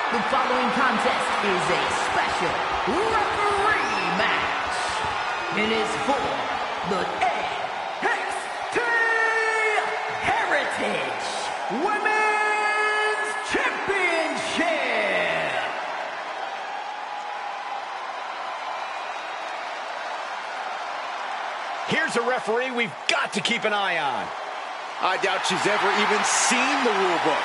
The following contest is a special referee match. It is for the NXT Heritage Women's Championship. Here's a referee we've got to keep an eye on. I doubt she's ever even seen the rule book.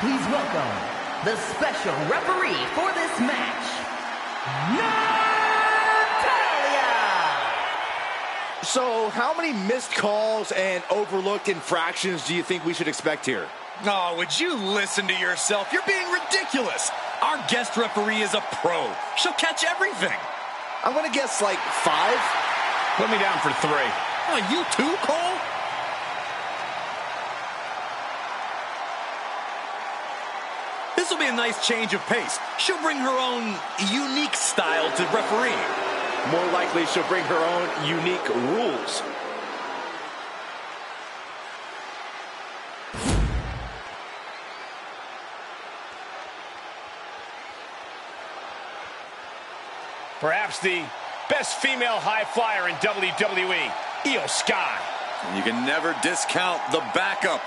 Please welcome the special referee for this match, Natalya! So, how many missed calls and overlooked infractions do you think we should expect here? Oh, would you listen to yourself? You're being ridiculous. Our guest referee is a pro. She'll catch everything. I'm gonna guess like 5. Put me down for 3. Oh, you too, Cole? This will be a nice change of pace. She'll bring her own unique style to referee. More likely she'll bring her own unique rules. Perhaps the best female high flyer in WWE, Io Sky. And you can never discount the backup,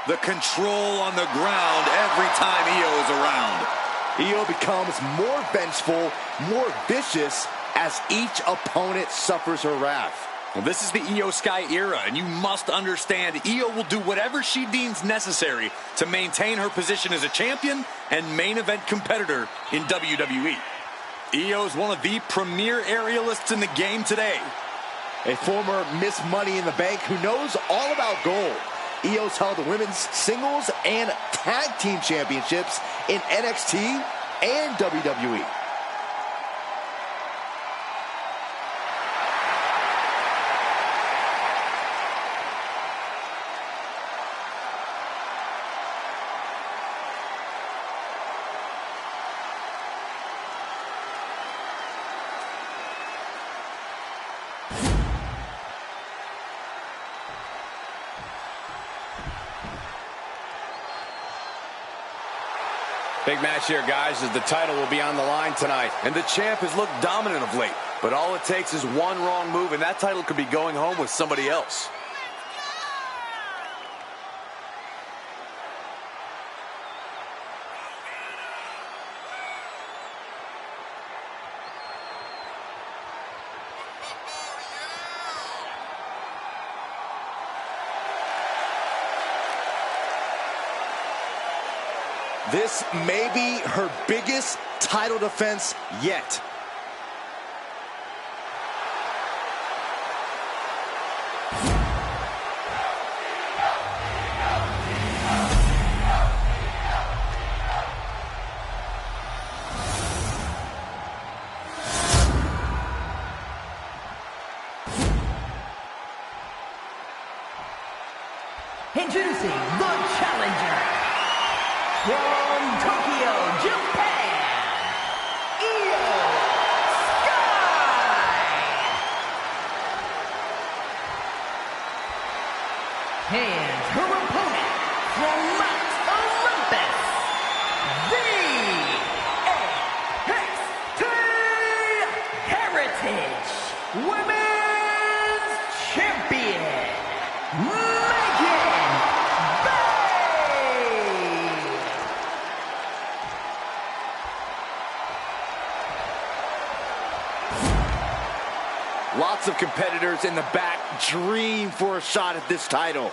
the control on the ground every time Io is around. Io becomes more vengeful, more vicious as each opponent suffers her wrath. Well, this is the Io Sky era, and you must understand Io will do whatever she deems necessary to maintain her position as a champion and main event competitor in WWE. Io is one of the premier aerialists in the game today. A former Miss Money in the Bank who knows all about gold. Io's held the women's singles and tag team championships in NXT and WWE. Big match here, guys, as the title will be on the line tonight. And the champ has looked dominant of late. But all it takes is one wrong move, and that title could be going home with somebody else. This may be her biggest title defense yet. Introducing the challenger from Tokyo, Japan, Io Sky. And her opponent from Mount Olympus, the NXT Heritage Women's Champion, Lots of competitors in the back dream for a shot at this title.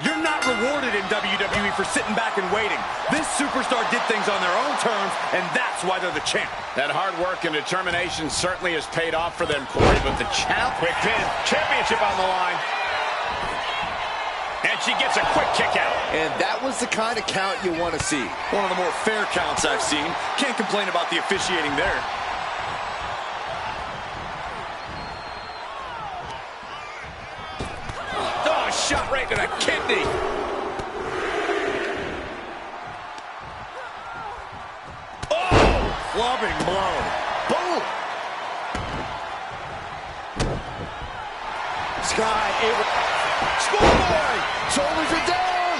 You're not rewarded in WWE for sitting back and waiting. This superstar did things on their own terms, and that's why they're the champ. That hard work and determination certainly has paid off for them, Corey, but the champ, quick pin, championship on the line. And she gets a quick kick out. And that was the kind of count you want to see. One of the more fair counts I've seen. Can't complain about the officiating there. shot right to the kidney. Oh, clubbing blow. Boom. Sky able. Schoolboy. Shoulders are down.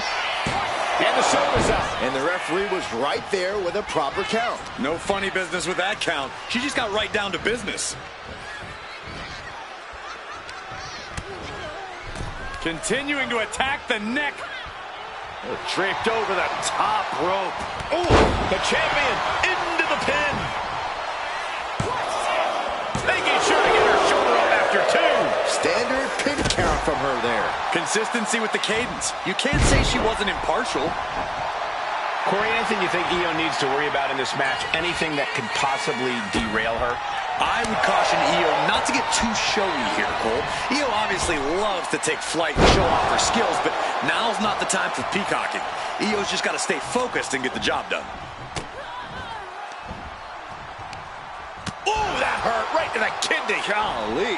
And the shoulders up. And the referee was right there with a proper count. No funny business with that count. She just got right down to business. Continuing to attack the neck. Draped over the top rope. Oh, the champion into the pin. Making sure to get her shoulder up after two. Standard pin count from her there. Consistency with the cadence. You can't say she wasn't impartial. Corey, anything you think Io needs to worry about in this match? Anything that could possibly derail her? I would caution Io not to get too showy here, Cole. Io obviously loves to take flight and show off her skills, but now's not the time for peacocking. Io's just got to stay focused and get the job done. Ooh, that hurt right to the kidney. Golly.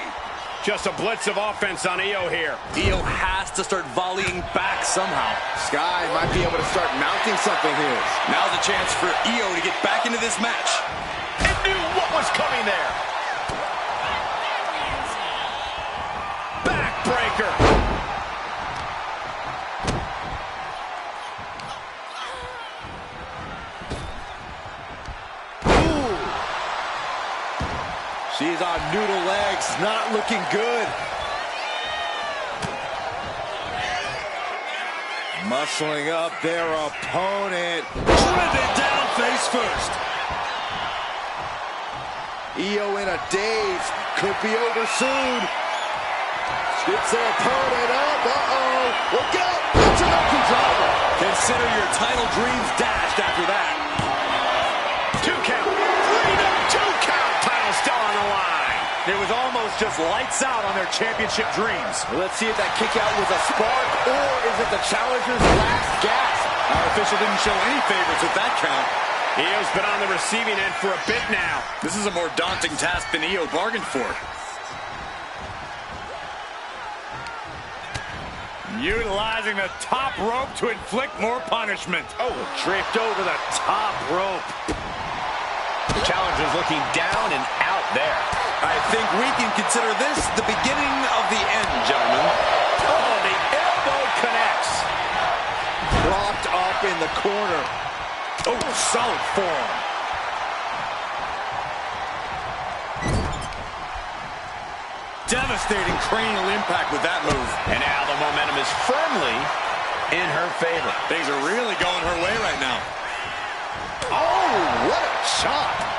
Just a blitz of offense on Io here. Io has to start volleying back somehow. Sky might be able to start mounting something here. Now's a chance for Io to get back into this match. And knew what was coming there. Backbreaker. Ooh. She's on noodle legs, not looking good. Muscling up their opponent. Driven down face first. Io in a daze. Could be over soon. Gets their opponent up. Uh-oh. Look out. It's a lucky driver. Consider your title dreams dashed after that. 2 count. Freedom. 2 count. Title still on the line. It was almost just lights out on their championship dreams. Let's see if that kick out was a spark, or is it the challenger's last gasp? Our official didn't show any favorites with that count. Io's been on the receiving end for a bit now. This is a more daunting task than Io bargained for. Utilizing the top rope to inflict more punishment. Oh, draped over the top rope. The challenger's looking down and out there. I think we can consider this the beginning of the end, gentlemen. Oh, the elbow connects. Propped up in the corner. Oh, solid form. Devastating cranial impact with that move. And now the momentum is firmly in her favor. Things are really going her way right now. Oh, what a chop.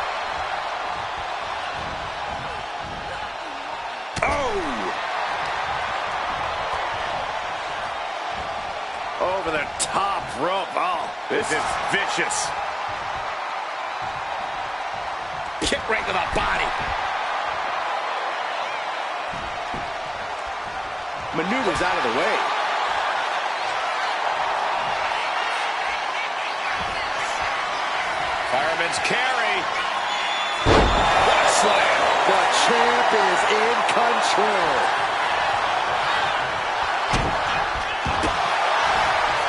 Over the top rope. Oh, This is vicious. Kick right to the body. maneuvers out of the way. Fireman's carry. What a slam. The champ is in control.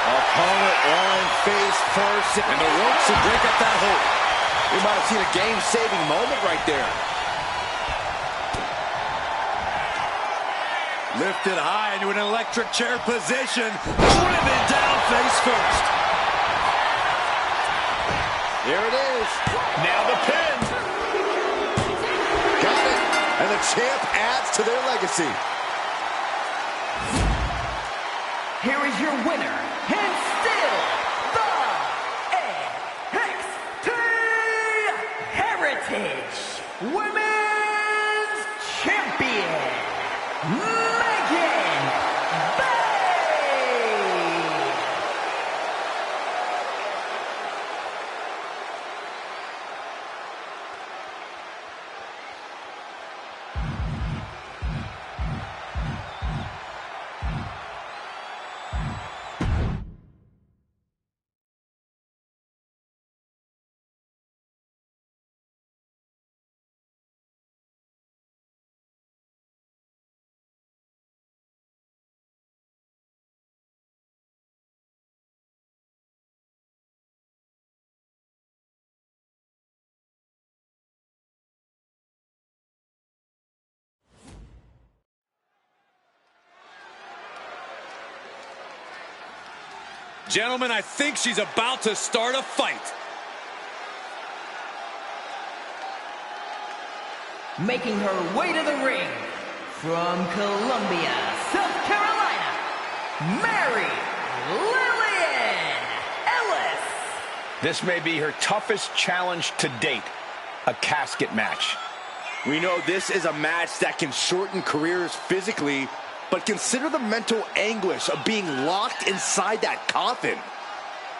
Opponent lying face first. And the ropes will break up that hold. We might have seen a game-saving moment right there. Lifted high into an electric chair position. Driven down face first. Here it is. Now the pin. Got it. And the champ adds to their legacy. Here is your winner, and still the NXT Heritage Women's Champion. Gentlemen, I think she's about to start a fight. Making her way to the ring, from Columbia, South Carolina, Mary Lillian Ellis. This may be her toughest challenge to date, a casket match. We know this is a match that can shorten careers physically, but consider the mental anguish of being locked inside that coffin.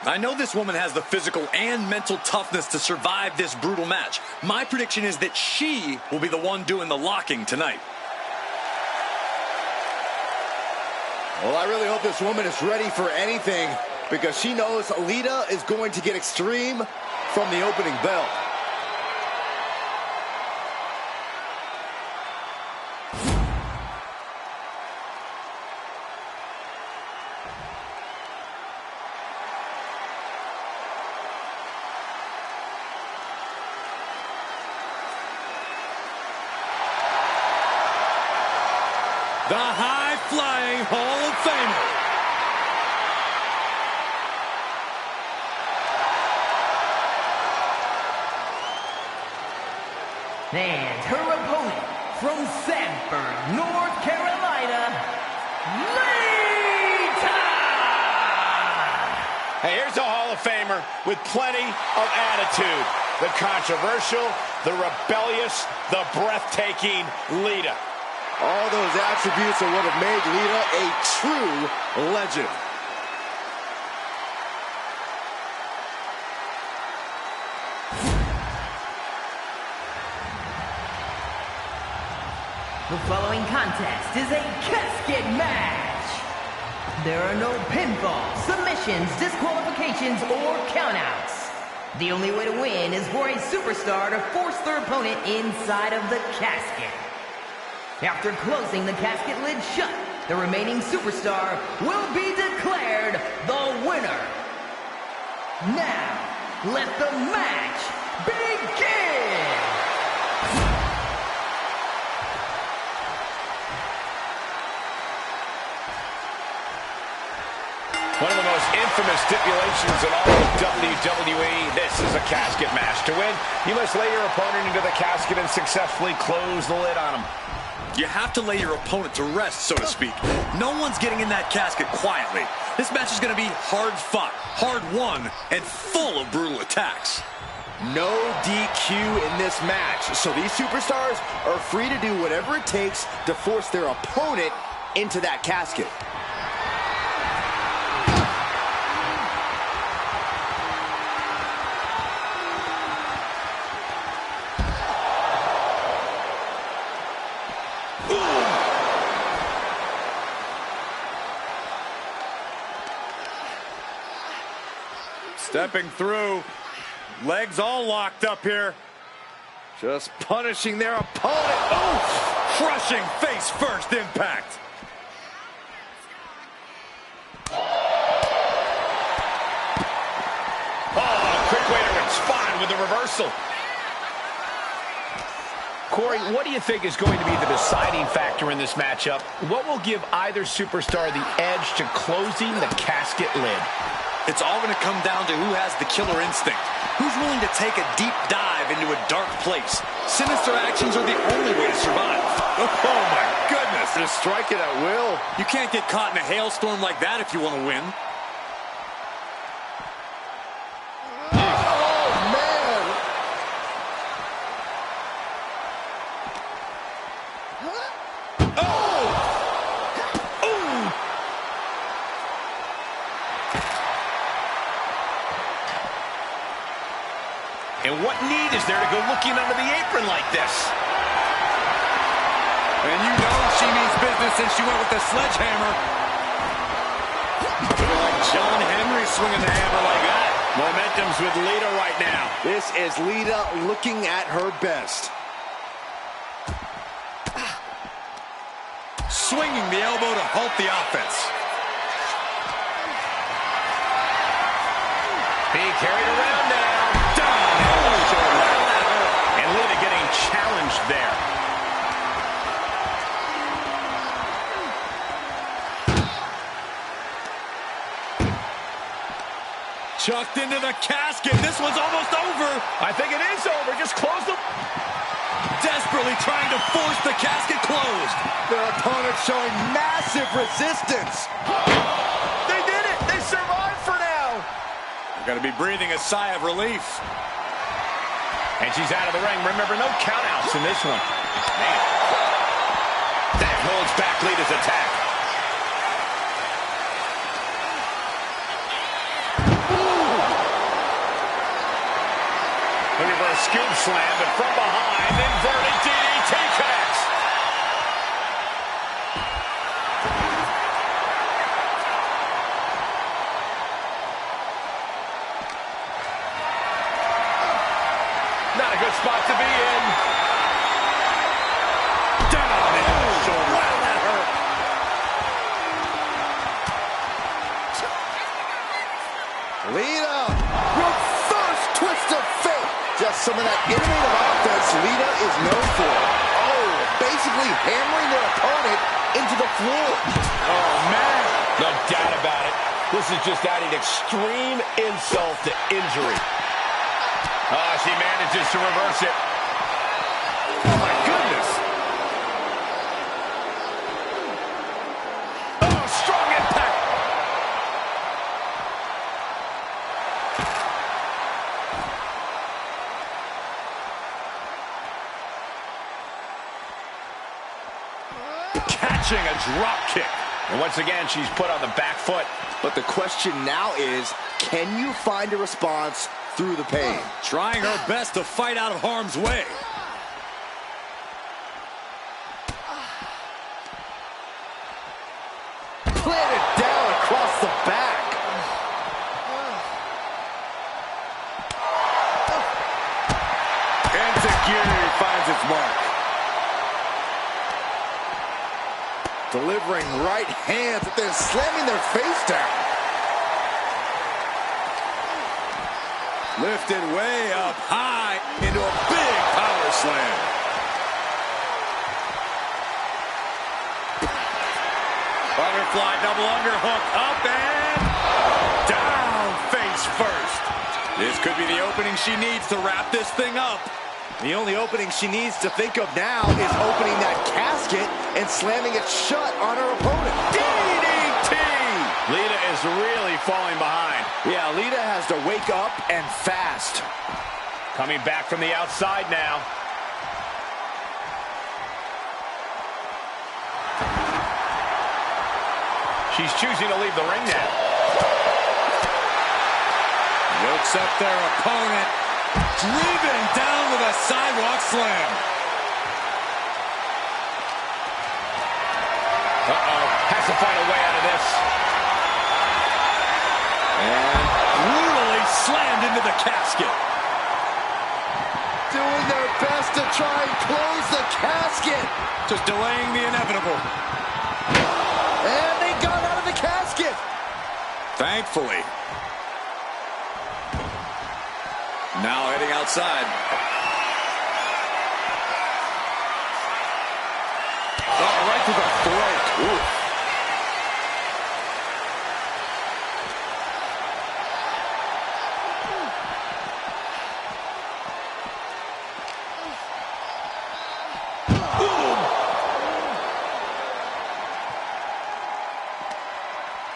I know this woman has the physical and mental toughness to survive this brutal match. My prediction is that she will be the one doing the locking tonight. Well, I really hope this woman is ready for anything, because she knows Lita is going to get extreme from the opening bell. The high-flying Hall of Famer. And her opponent from Sanford, North Carolina, Lita! Hey, here's a Hall of Famer with plenty of attitude. The controversial, the rebellious, the breathtaking Lita. All those attributes are what have made Lita a true legend. The following contest is a casket match. There are no pinfalls, submissions, disqualifications, or countouts. The only way to win is for a superstar to force their opponent inside of the casket. After closing the casket lid shut, the remaining superstar will be declared the winner. Now, let the match begin! One of the most infamous stipulations in all of WWE, this is a casket match. To win, you must lay your opponent into the casket and successfully close the lid on him. You have to lay your opponent to rest, so to speak. No one's getting in that casket quietly. This match is going to be hard-fought, hard-won, and full of brutal attacks. No DQ in this match, so these superstars are free to do whatever it takes to force their opponent into that casket. Stepping through, legs all locked up here. Just punishing their opponent. Oh, crushing face first impact. Oh, quick way to respond with the reversal. Corey, what do you think is going to be the deciding factor in this matchup? What will give either superstar the edge to closing the casket lid? It's all going to come down to who has the killer instinct. Who's willing to take a deep dive into a dark place? Sinister actions are the only way to survive. Oh, my goodness. Just strike it at will. You can't get caught in a hailstorm like that if you want to win. And what need is there to go looking under the apron like this? And you know she means business since she went with the sledgehammer. Like John Henry swinging the hammer like that. Momentum's with Lita right now. This is Lita looking at her best. Swinging the elbow to halt the offense. Being carried around now. And Lita getting challenged there. Chucked into the casket. This one's almost over. I think it is over. Just close the... Desperately trying to force the casket closed. Their opponent showing massive resistance. They did it. They survived for now. They're going to be breathing a sigh of relief. And she's out of the ring. Remember, no countouts in this one. Man. That holds back Lita's attack. Looking for a scoop slam, but from behind, inverted DDT connects. Not a good spot to be in. Down in the shoulder. Wow, that hurt. Lita, reverse twist of fate. Just some of that innovative offense Lita is known for. Oh, basically hammering their opponent into the floor. Oh, man. No doubt about it. This is just adding extreme insult to injury. Oh, she manages to reverse it. Oh, my goodness. Oh, strong impact. Catching a drop kick. And once again, she's put on the back foot. But the question now is, can you find a response through the pain? Trying her best to fight out of harm's way. Planted down across the back. Enzuigiri finds its mark. Delivering right hands, but then slamming their face down. Lifted way up high into a big power slam. Butterfly double underhook up and down face first. This could be the opening she needs to wrap this thing up. The only opening she needs to think of now is opening that casket and slamming it shut on her opponent. DDT! Lita is really falling behind. Yeah, Lita has to wake up and fast. Coming back from the outside now. She's choosing to leave the ring now. Looks up their opponent. Driven down with a sidewalk slam. Uh-oh. Has to find a way out of this. And brutally slammed into the casket. Doing their best to try and close the casket. Just delaying the inevitable. And they got out of the casket. Thankfully. Now heading outside. Oh, right to the throat. Ooh.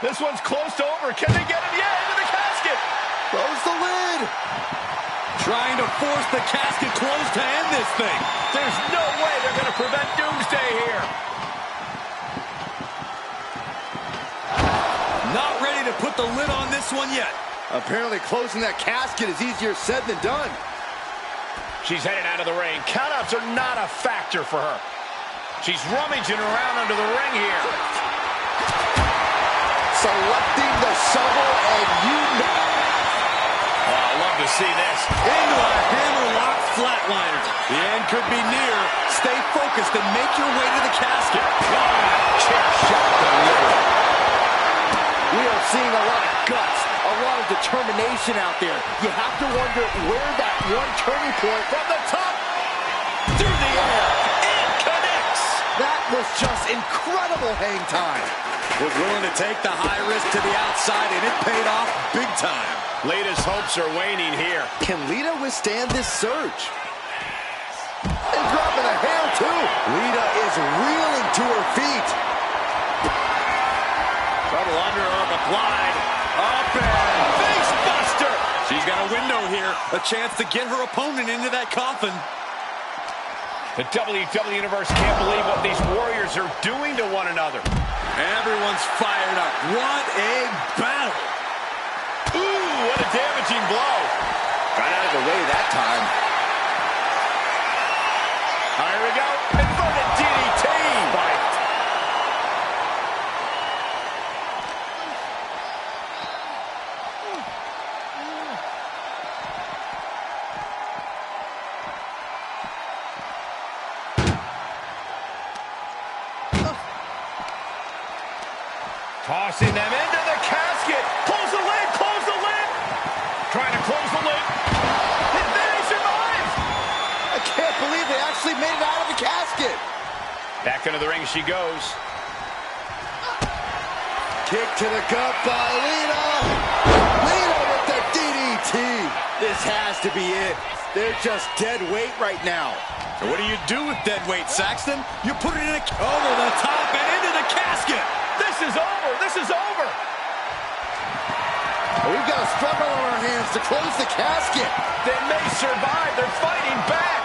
This one's close to over. Can they get him? Yeah, into the casket. Close the lid. Trying to force the casket closed to end this thing. There's no way they're going to prevent Doomsday here. Not ready to put the lid on this one yet. Apparently closing that casket is easier said than done. She's headed out of the ring. Countouts are not a factor for her. She's rummaging around under the ring here. Selecting the shovel, and you know. Oh, I love to see this. Into a hammerlock flatliner. The end could be near. Stay focused and make your way to the casket. Chair shot delivered. We are seeing a lot of guts, a lot of determination out there. You have to wonder where that one turning point From the top, through the air, it connects. that was just incredible hang time. Was willing to take the high risk to the outside, and it paid off big time. Lita's hopes are waning here. Can Lita withstand this surge? And dropping a hair, too. Lita is reeling to her feet. Double underarm applied. Up and face buster. She's got a window here. A chance to get her opponent into that coffin. The WWE Universe can't believe what these warriors are doing to one another. Everyone's fired up. What a battle. Ooh, what a damaging blow. Got out of the way that time. Here we go. Inverted DDT. Fight. Tossing them into the casket. Close the lid, close the lid. Trying to close the lid. And then he survives. I can't believe they actually made it out of the casket. Back into the ring she goes. Kick to the gut by Lita. Lita with the DDT. This has to be it. They're just dead weight right now. So what do you do with dead weight, Saxton? You put it in over the top and into the casket. This is over. This is over. We've got a struggle on our hands to close the casket. They may survive. They're fighting back.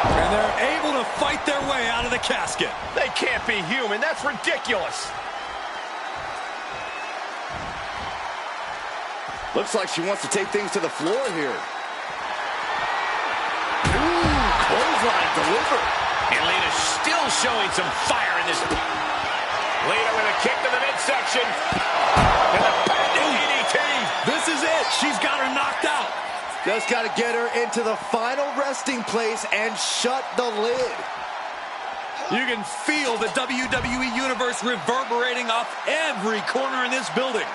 And they're able to fight their way out of the casket. They can't be human. That's ridiculous. Looks like she wants to take things to the floor here. Ooh, clothesline delivered. And Lita's still showing some fire in this. Lita with a kick to the midsection. And the bending DDT. This is it. She's got her knocked out. Just got to get her into the final resting place and shut the lid. You can feel the WWE Universe reverberating off every corner in this building.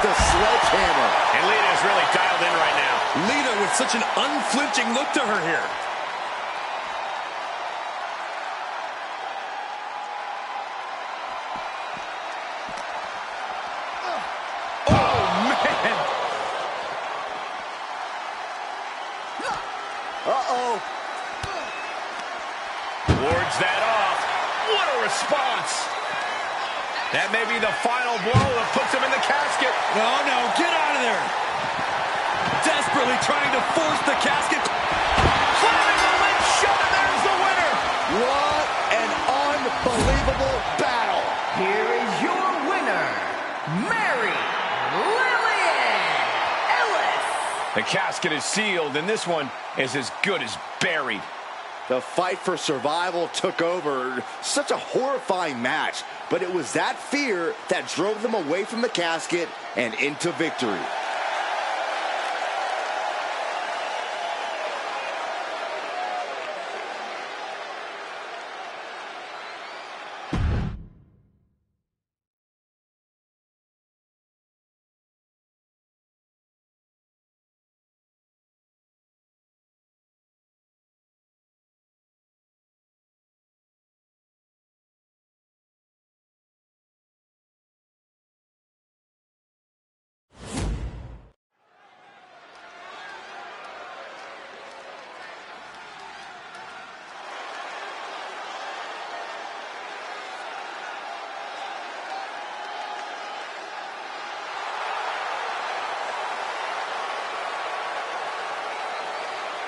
The sledgehammer. And Lita is really dialed in right now. Lita with such an unflinching look to her here. Oh, man. Uh-oh. Wards that off. What a response. That may be the final blow that puts him in the casket. No, get out of there. Desperately trying to force the casket. Slamming the lid shut, and there's the winner. What an unbelievable battle. Here is your winner, Mary Lillian Ellis. The casket is sealed, and this one is as good as buried. The fight for survival took over. Such a horrifying match, but it was that fear that drove them away from the casket and into victory.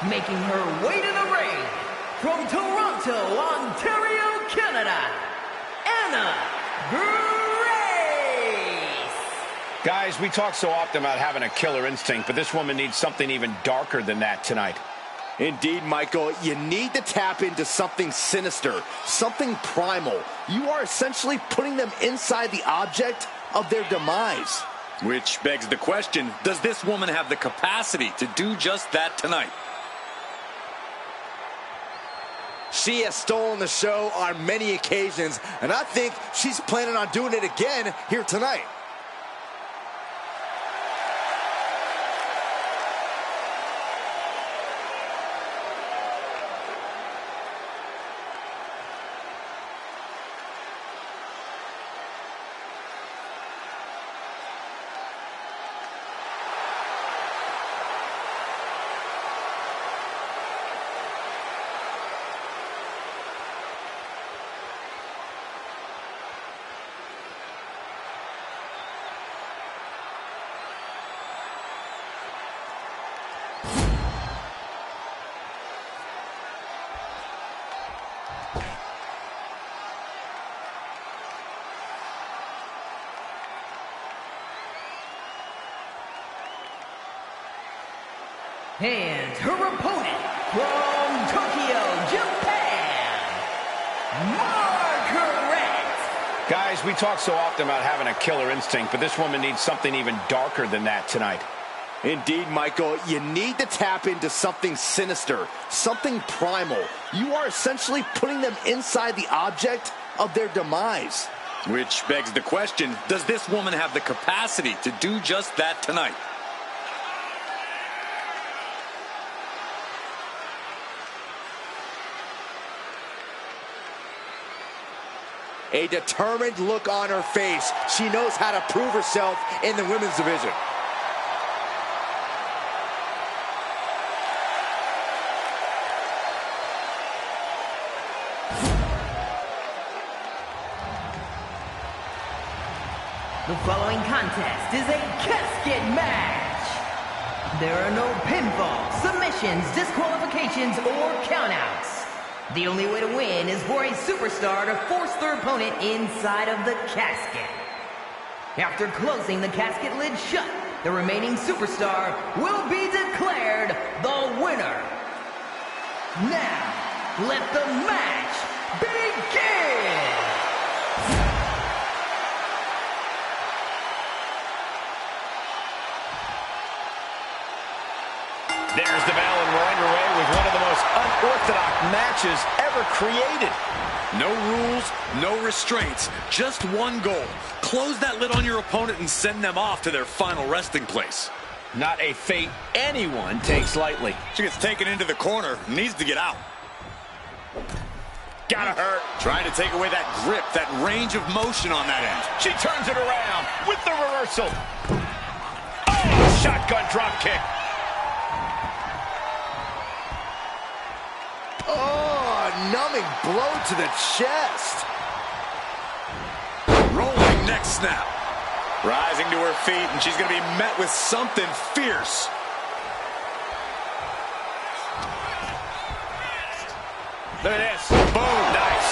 Making her way to the ring, from Toronto, Ontario, Canada, Anna Grace. Guys, we talk so often about having a killer instinct, but this woman needs something even darker than that tonight. Indeed, Michael, you need to tap into something sinister, something primal. You are essentially putting them inside the object of their demise. Which begs the question, does this woman have the capacity to do just that tonight? She has stolen the show on many occasions, and I think she's planning on doing it again here tonight. And her opponent from Tokyo, Japan, Margaret. Guys, we talk so often about having a killer instinct, but this woman needs something even darker than that tonight. Indeed, Michael, you need to tap into something sinister, something primal. You are essentially putting them inside the object of their demise. Which begs the question, does this woman have the capacity to do just that tonight? A determined look on her face. She knows how to prove herself in the women's division. The following contest is a casket match. There are no pinfalls, submissions, disqualifications, or countouts. The only way to win is for a superstar to force their opponent inside of the casket. After closing the casket lid shut, the remaining superstar will be declared the winner. Now, let the match begin! There's the bell, and we're underway with one of the most unorthodox matches ever created. No rules, no restraints, just one goal. Close that lid on your opponent and send them off to their final resting place. Not a fate anyone takes lightly. She gets taken into the corner, needs to get out. Gotta hurt. Trying to take away that grip, that range of motion on that end. She turns it around with the reversal. Oh, shotgun drop kick. Oh, numbing blow to the chest. Rolling neck snap. Rising to her feet, and she's going to be met with something fierce. Look at this. Boom. Nice.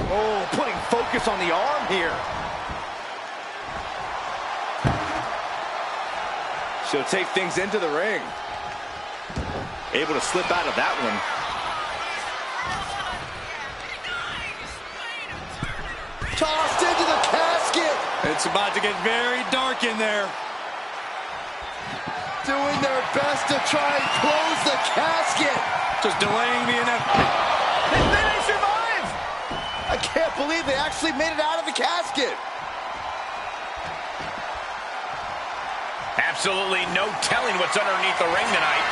Oh, putting focus on the arm here. She'll take things into the ring. Able to slip out of that one. Tossed into the casket. It's about to get very dark in there. Doing their best to try and close the casket. Just delaying the inevitable. And then they survive. I can't believe they actually made it out of the casket. Absolutely no telling what's underneath the ring tonight.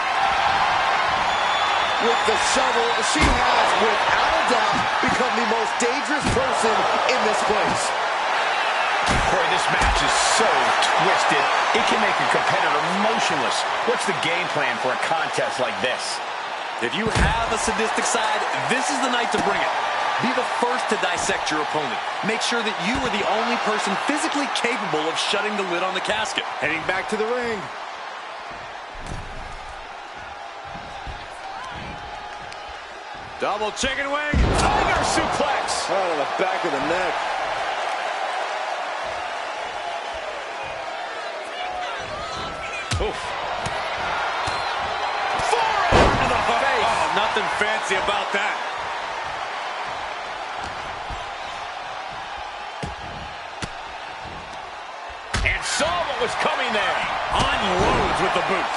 With the shovel, she has, without a doubt, become the most dangerous person in this place. Corey, this match is so twisted, it can make a competitor motionless. What's the game plan for a contest like this? If you have a sadistic side, this is the night to bring it. Be the first to dissect your opponent. Make sure that you are the only person physically capable of shutting the lid on the casket. Heading back to the ring. Double chicken wing. Tiger suplex. Out of the back of the neck. Oof. Forearm to the face. Oh, nothing fancy about that. And saw what was coming there. Unloads with the boot.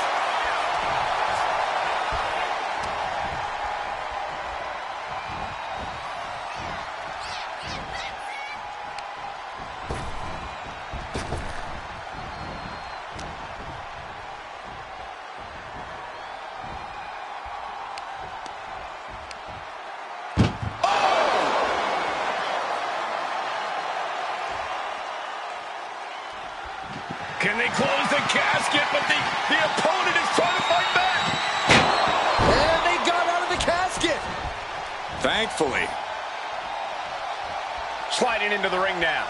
they close the casket, but the opponent is trying to fight back. And they got out of the casket. Thankfully. Sliding into the ring now.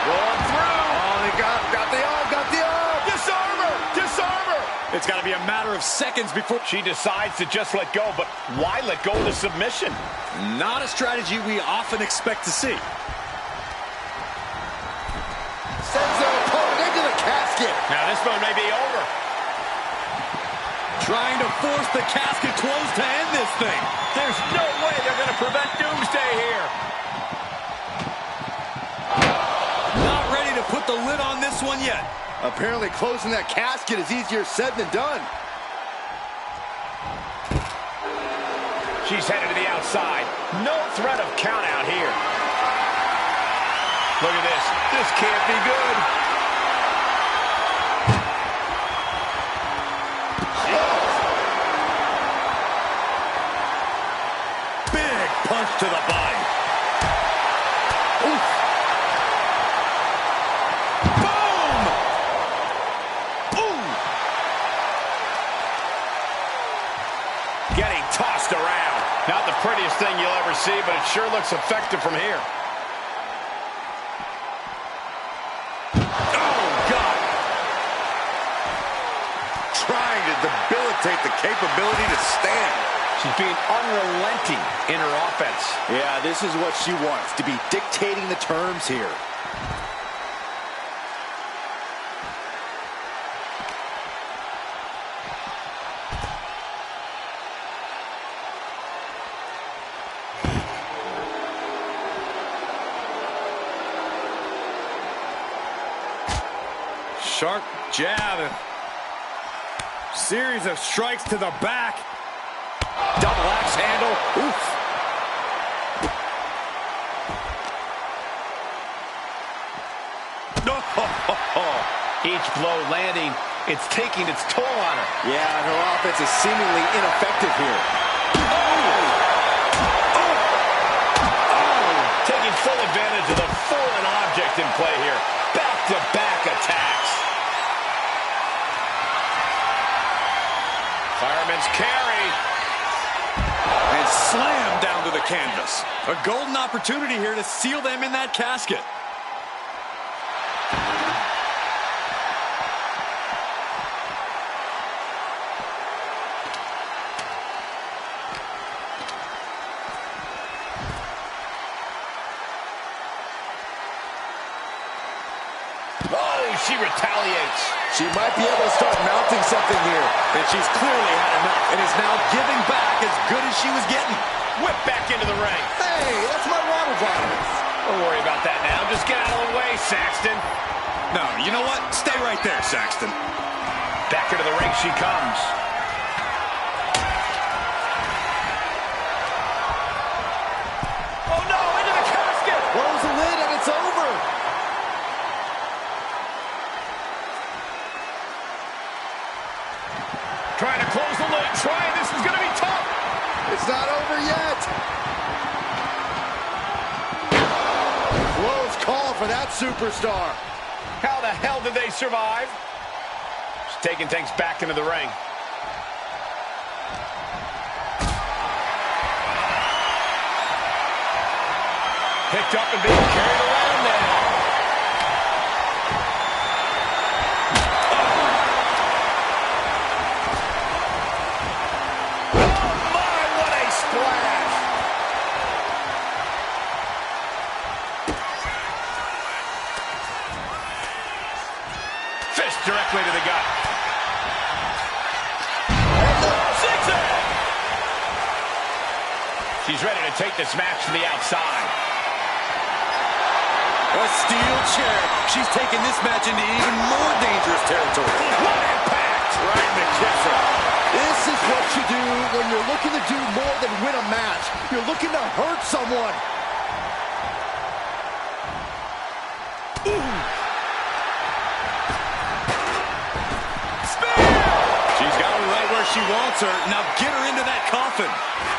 Rolling through. Oh, they got the arm. Disarm her. Disarm her. It's got to be a matter of seconds before She decides to just let go, but why let go of the submission? not a strategy we often expect to see. Sends their opponent into the casket. Now this one may be over. Trying to force the casket closed to end this thing. There's no way they're going to prevent Doomsday here. Not ready to put the lid on this one yet. Apparently closing that casket is easier said than done. She's headed to the outside. No threat of count out here. Look at this. This can't be good. Big punch to the body. Oof. Boom! Ooh! Getting tossed around. Not the prettiest thing you'll ever see, but it sure looks effective from here. Oh, God! Trying to debilitate the capability to stand. She's being unrelenting in her offense. Yeah, this is what she wants, to be dictating the terms here. Sharp jab. Series of strikes to the back. Double axe handle. Oof. Each blow landing, it's taking its toll on her. Yeah, and her offense is seemingly ineffective here. Taking full advantage of the foreign object in play here. Back-to-back attacks. Fireman's carry. And slam down to the canvas. A golden opportunity here to seal them in that casket. Oh, she retaliates. She might be able to start mounting something here. And she's clearly had enough and is now giving back as good as she was getting. Whip back into the ring. Hey, that's my water bottle. Don't worry about that now. Just get out of the way, Saxton. No, you know what? Stay right there, Saxton. Back into the ring she comes. Oh, no, into the casket. Close the lid and it's over. Trying to close the lid. This is going to be tough. It's not over yet. Close call for that superstar. How the hell did they survive? She's taking things back into the ring. Picked up and being carried around now. Oh my, what a splash! Fist directly to the gut. Zigzag! She's ready to take this match to the outside. A steel chair. She's taking this match into even more dangerous territory. What impact! Right in the kisser. This is what you do when you're looking to do more than win a match. You're looking to hurt someone. She's got her right where she wants her. Now get her into that coffin.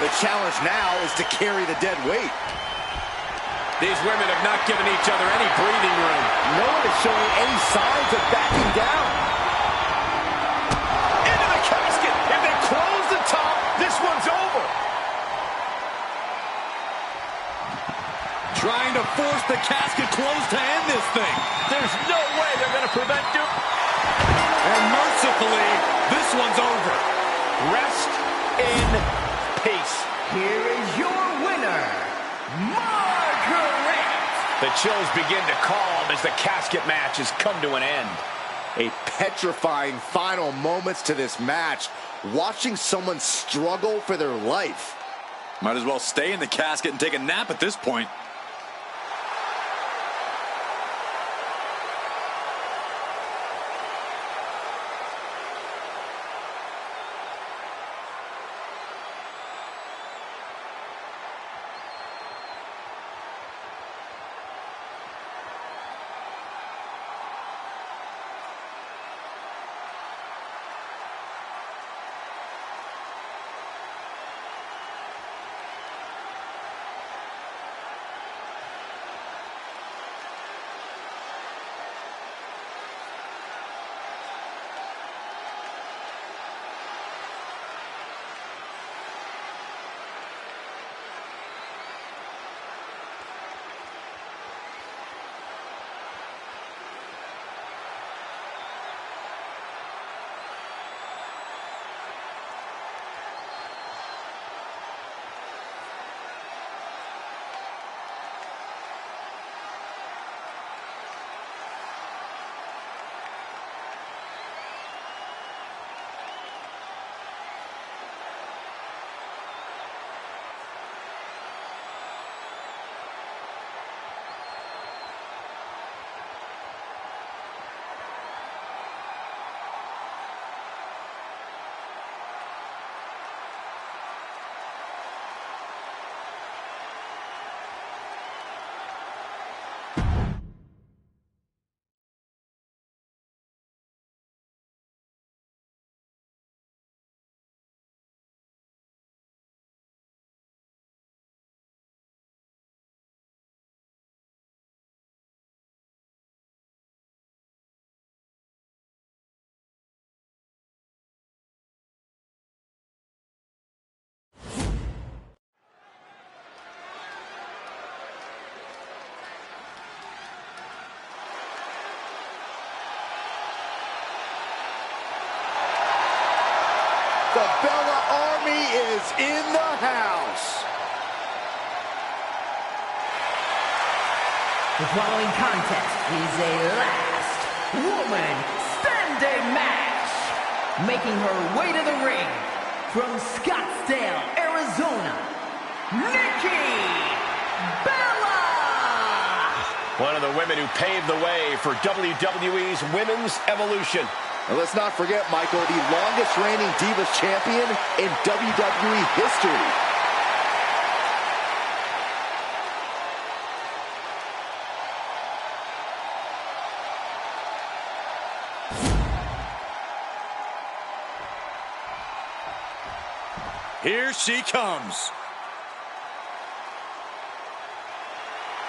The challenge now is to carry the dead weight. These women have not given each other any breathing room. No one is showing any signs of backing down. Into the casket. If they close the top, this one's over. Trying to force the casket closed to end this thing. There's no way they're going to prevent Duke. And mercifully, this one's over. Rest in peace. Here is your winner, Margaret. The chills begin to calm as the casket match has come to an end. A petrifying final moments to this match. Watching someone struggle for their life. Might as well stay in the casket and take a nap at this point. The Bella Army is in the house. The following contest is a last woman standing match. Making her way to the ring from Scottsdale, Arizona, Nikki Bella. One of the women who paved the way for WWE's Women's Evolution. And let's not forget, Michael, the longest reigning Divas champion in WWE history. Here she comes.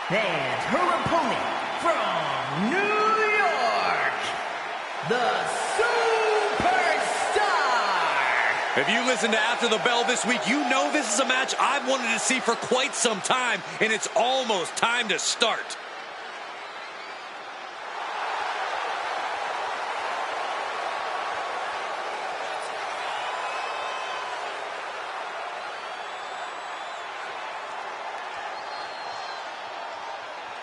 And her opponent from New York, the Superstar. If you listen to After the Bell this week, you know this is a match I've wanted to see for quite some time, and it's almost time to start.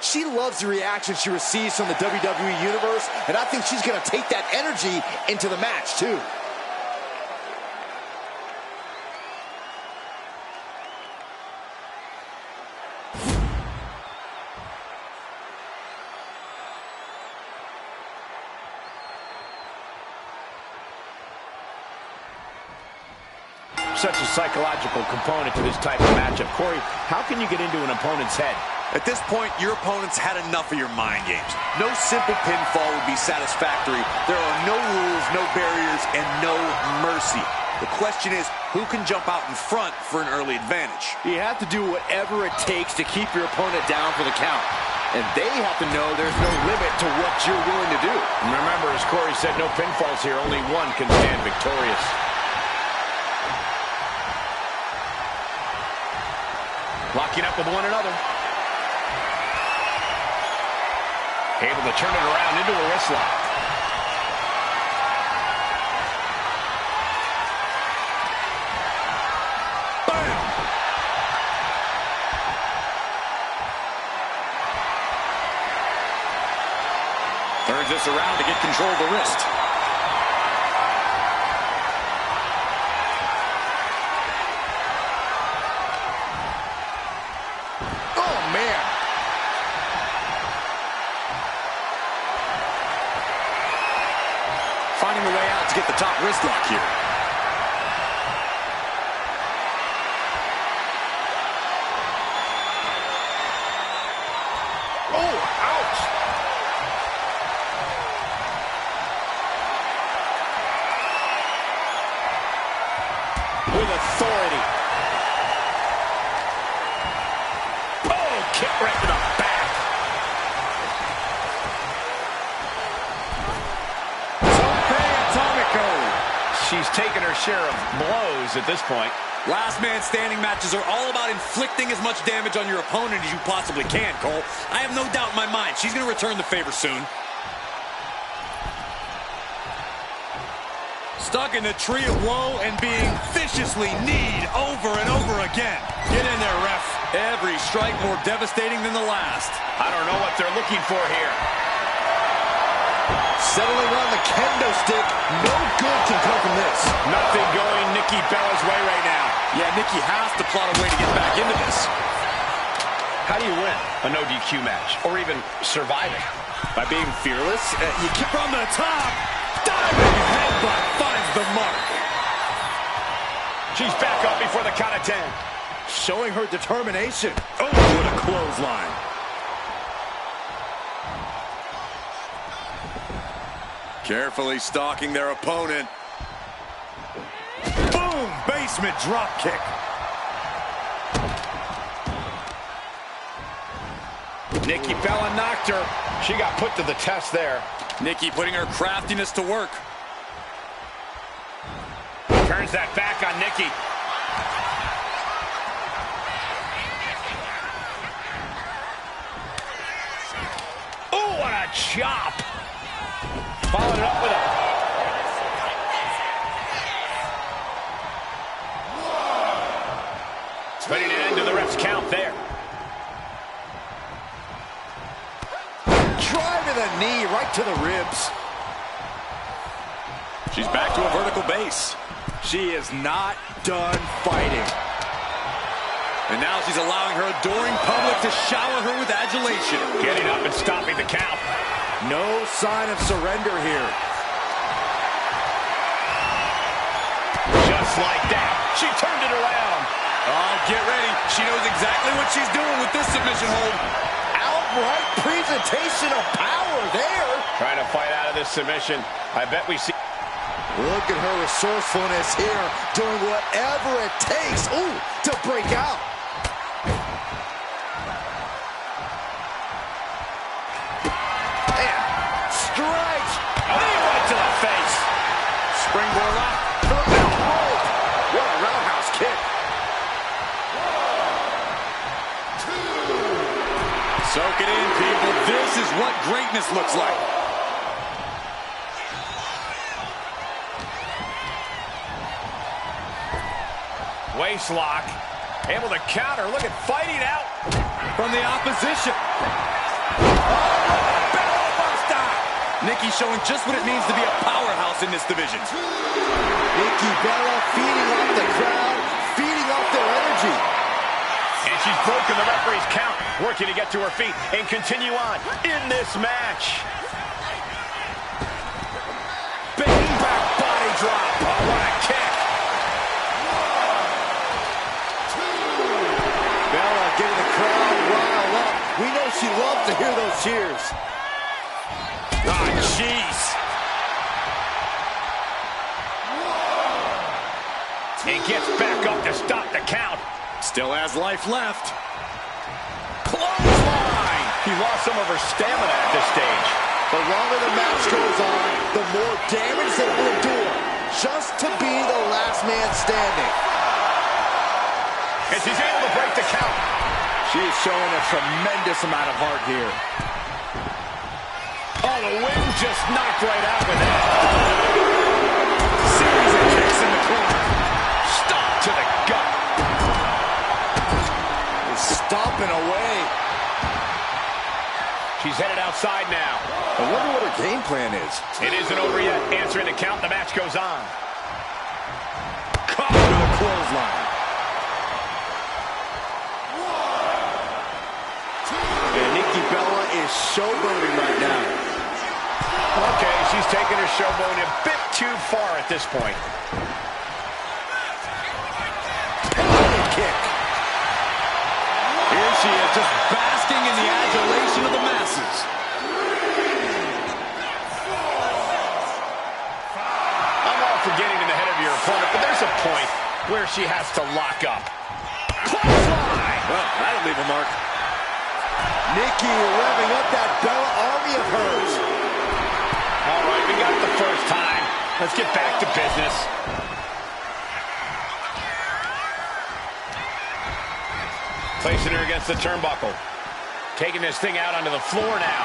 She loves the reaction she receives from the WWE Universe, and I think she's going to take that energy into the match, too. Such a psychological component to this type of matchup. Corey, how can you get into an opponent's head? At this point, your opponent's had enough of your mind games. No simple pinfall would be satisfactory. There are no rules, no barriers, and no mercy. The question is, who can jump out in front for an early advantage? You have to do whatever it takes to keep your opponent down for the count. And they have to know there's no limit to what you're willing to do. And remember, as Corey said, no pinfalls here. Only one can stand victorious. Locking up with one another. Able to turn it around into a wrist lock. Bam! Turns this around to get control of the wrist. Oh, man. Finding a way out to get the top wrist lock here. Oh, ouch. With authority. Oh, kick right to the back. She's taken her share of blows at this point. Last man standing matches are all about inflicting as much damage on your opponent as you possibly can, Cole. I have no doubt in my mind she's going to return the favor soon. Stuck in the tree of woe and being viciously kneed over and over again. Get in there, ref. Every strike more devastating than the last. I don't know what they're looking for here. Settling on the kendo stick. No good can come from this. Nothing going Nikki Bella's way right now. Yeah, Nikki has to plot a way to get back into this. How do you win a no DQ match? Or even survive it? By being fearless? You keep from the top. Diving headbutt finds the mark. She's back up before the count of 10. Showing her determination. Oh, what a clothesline. Carefully stalking their opponent. Boom! Basement drop kick. Nikki Bella knocked her. She got put to the test there. Nikki putting her craftiness to work. Turns that back on Nikki. Oh, what a chop. Followed it up with a... Putting an end to the ref's count there. Drive to the knee, right to the ribs. She's back to a vertical base. She is not done fighting. And now she's allowing her adoring public to shower her with adulation. Getting up and stopping the count. No sign of surrender here. Just like that, she turned it around. Oh, get ready. She knows exactly what she's doing with this submission hold. Outright presentation of power there. Trying to fight out of this submission. I bet we see... Look at her resourcefulness here, doing whatever it takes, to break out. And strikes. Knee right to the face. Springboard lock to the middle rope. What a roundhouse kick. 1, 2. Soak it in, people. This is what greatness looks like. Waist lock. Able to counter. Look at fighting out From the opposition. Nikki showing just what it means to be a powerhouse in this division. Nikki Bella feeding off the crowd, feeding off their energy. And she's broken the referee's count, working to get to her feet and continue on in this match. Big back body drop. Oh, what a kick. Bella getting the crowd riled up. she loves to hear those cheers. Oh, jeez. He gets back up to stop the count. Still has life left. Clothesline! He lost some of her stamina at this stage. The longer the match goes on, the more damage they will endure, just to be the last man standing. And she's able to break the count. She is showing a tremendous amount of heart here. Oh, the wind just knocked right out with that. Series of kicks in the corner. Stop to the gut. He's stomping away. She's headed outside now. I wonder what her game plan is. It isn't over yet. Answering the count, the match goes on. Caught with a clothesline. And Nikki Bella is showboating right now. Okay, she's taking her showboat a bit too far at this point. Kick. Here she is, just basking in the adulation of the masses. I'm all for getting in the head of your opponent, but there's a point where she has to lock up. Clothesline! Well, that'll leave a mark. Nikki revving up that Bella army of hers. All right, we got it the first time. Let's get back to business. Placing her against the turnbuckle. Taking this thing out onto the floor now.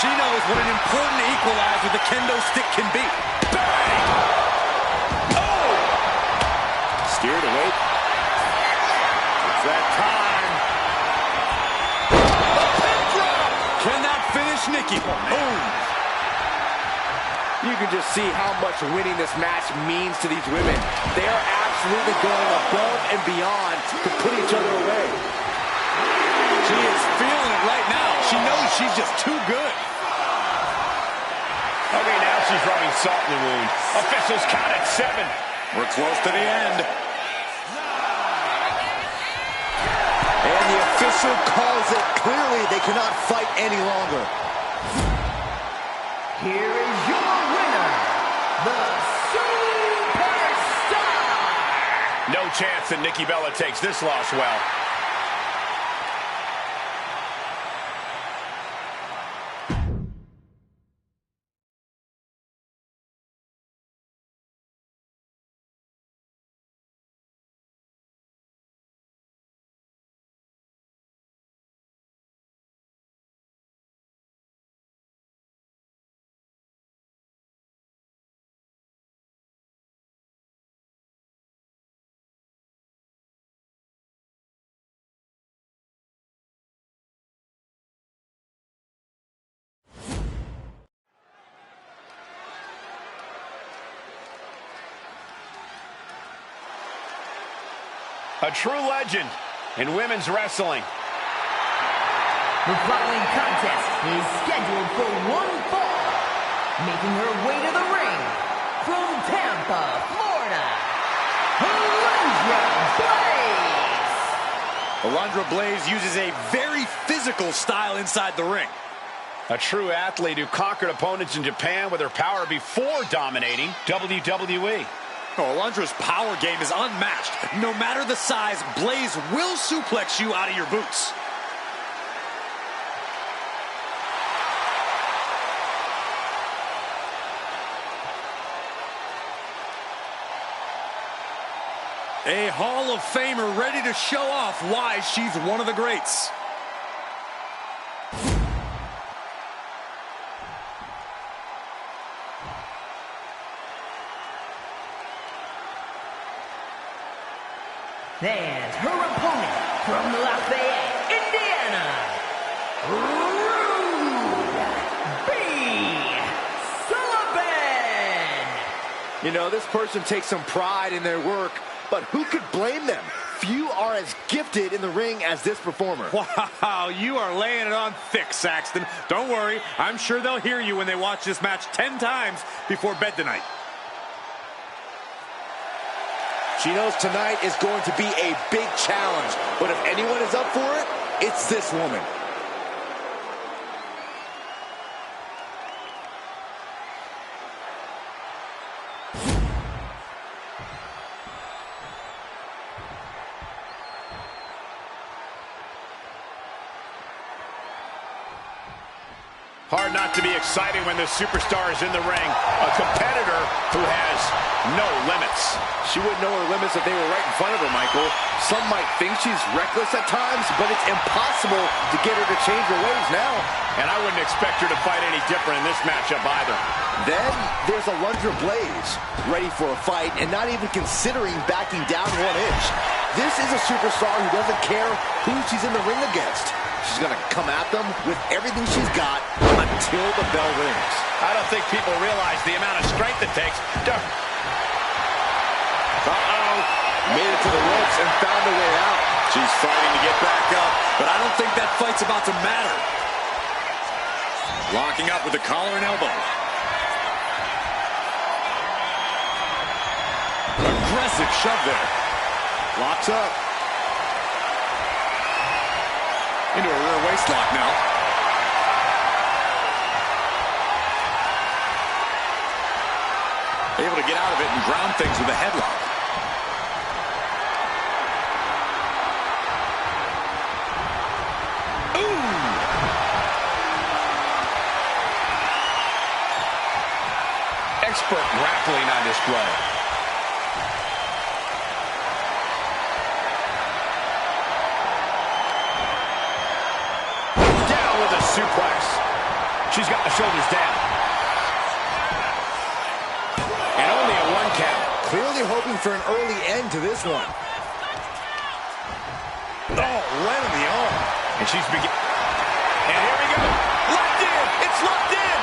She knows what an important equalizer the kendo stick can be. Bang! Oh! Steered away. It's that time. The pin drop! Can that finish Nikki? Boom! You can just see how much winning this match means to these women. They are absolutely going above and beyond to put each other away. She is feeling it right now. She knows she's just too good. Okay, now she's rubbing salt in the wound. Officials count at 7. We're close to the end. And the official calls it clearly they cannot fight any longer. Here is your winner, the Superstar! No chance that Nikki Bella takes this loss well. A true legend in women's wrestling. The following contest is scheduled for one fall. Making her way to the ring from Tampa, Florida, Alundra Blaze. Alundra Blaze uses a very physical style inside the ring. A true athlete who conquered opponents in Japan with her power before dominating WWE. Oh, Alundra's power game is unmatched. No matter the size, Blaze will suplex you out of your boots. A Hall of Famer ready to show off why she's one of the greats. And her opponent from Lafayette, Indiana, Rude B. Sullivan. You know, this person takes some pride in their work, but who could blame them? Few are as gifted in the ring as this performer. Wow, you are laying it on thick, Saxton. Don't worry, I'm sure they'll hear you when they watch this match 10 times before bed tonight. She knows tonight is going to be a big challenge. But if anyone is up for it, it's this woman. Hard not to be excited when the superstar is in the ring. A competitor who has no limits. She wouldn't know her limits if they were right in front of her, Michael. Some might think she's reckless at times, but it's impossible to get her to change her ways now. And I wouldn't expect her to fight any different in this matchup either. Then there's Alundra Blaze, ready for a fight and not even considering backing down 1 inch. This is a superstar who doesn't care who she's in the ring against. She's going to come at them with everything she's got until the bell rings. I don't think people realize the amount of strength it takes. Made it to the ropes and found a way out. She's fighting to get back up, but I don't think that fight's about to matter. Locking up with the collar and elbow. Aggressive shove there. Locks up. Into a rear waist lock now. Able to get out of it and ground things with a headlock. Expert grappling on display. Down with a suplex. She's got the shoulders down. And only a 1 count. Clearly hoping for an early end to this one. Oh, right in the arm. And she's beginning. And here we go. Locked in. It's locked in.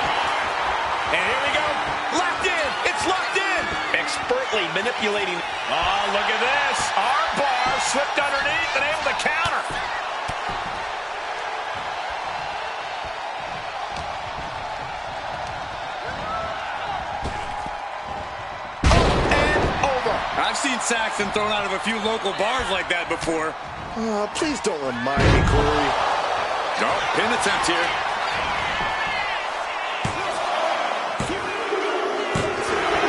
And here we go. Locked in. It's locked in. Expertly manipulating. Oh, look at this. Arm bar slipped underneath and able to counter. I've seen Saxton thrown out of a few local bars like that before. Please don't remind me, Corey. No, pin attempt here.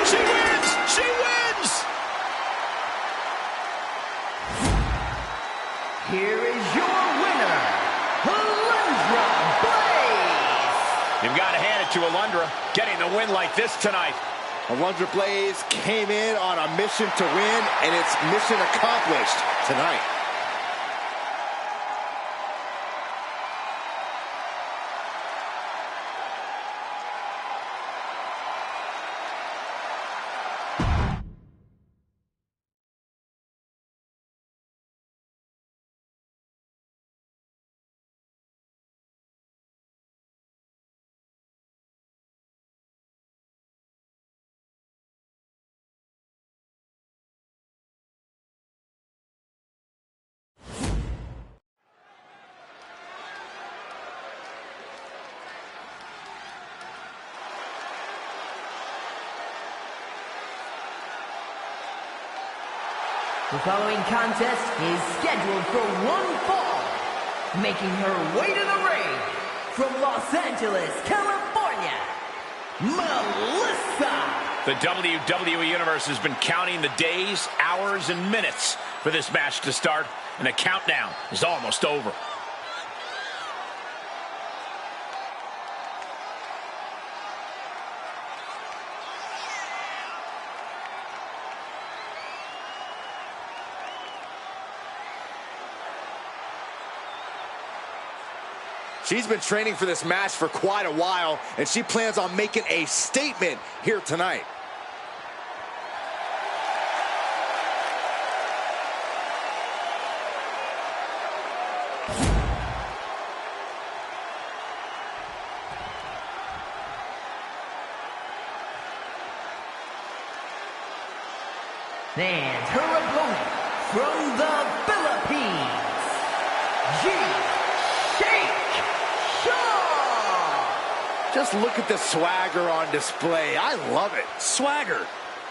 She wins! She wins! Here is your winner, Alundra Blaze! You've got to hand it to Alundra, getting the win like this tonight. Alundra Blaze came in on a mission to win, and it's mission accomplished tonight. The following contest is scheduled for 1 fall. Making her way to the ring from Los Angeles, California, Melissa. The WWE Universe has been counting the days, hours, and minutes for this match to start, and the countdown is almost over. She's been training for this match for quite a while, and she plans on making a statement here tonight. And her opponent from the Philippines, Just look at the swagger on display. I love it. Swagger.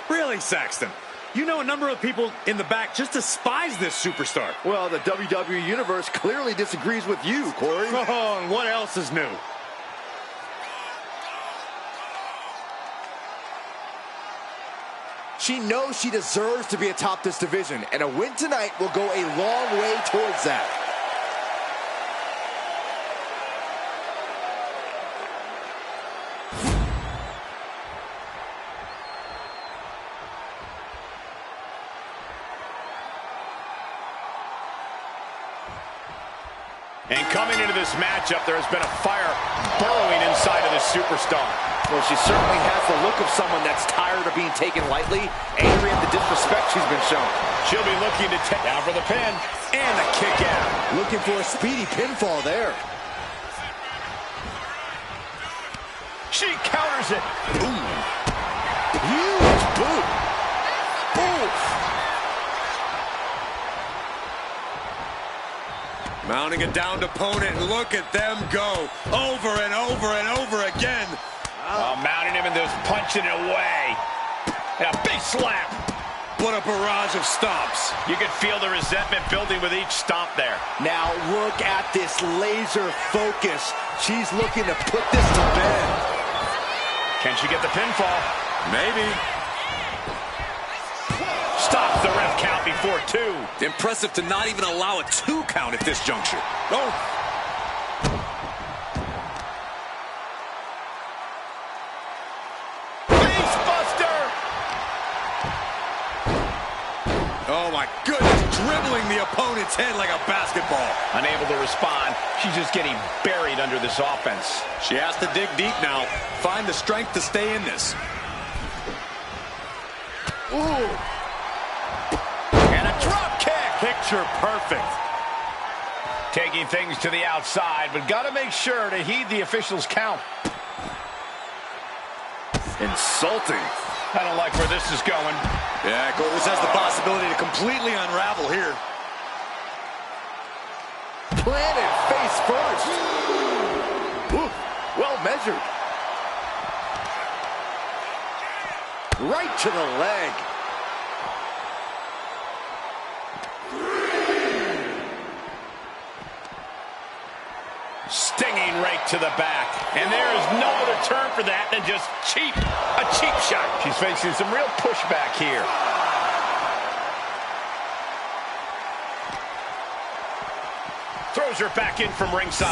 Really, Saxton? You know, a number of people in the back just despise this superstar. Well, the WWE Universe clearly disagrees with you, Corey. Oh, and what else is new? She knows she deserves to be atop this division, and a win tonight will go a long way towards that. And coming into this matchup, there has been a fire burrowing inside of this superstar. Well, she certainly has the look of someone that's tired of being taken lightly, angry at the disrespect she's been shown. She'll be looking to take down for the pin and a kick out. Looking for a speedy pinfall there. She counters it. Ooh. Huge boot. Oof. Mounting a downed opponent, and look at them go over and over and over again. Mounting him and just punching it away. And a big slap. What a barrage of stomps. You can feel the resentment building with each stomp there. Now look at this laser focus. She's looking to put this to bed. Can she get the pinfall? Maybe. Stops the ref count before 2. Impressive to not even allow a 2 count at this juncture. Oh. Face buster! Oh my goodness, dribbling the opponent's head like a basketball. Unable to respond, she's just getting buried under this offense. She has to dig deep now, find the strength to stay in this. Ooh. And a drop kick! Picture perfect. Taking things to the outside, but gotta make sure to heed the officials' count. Insulting. I don't like where this is going. Yeah, this has the possibility to completely unravel here. Planted face first. Ooh, well measured. Right to the leg. Stinging right to the back. And there is no other term for that than just cheap. A cheap shot. She's facing some real pushback here. Throws her back in from ringside.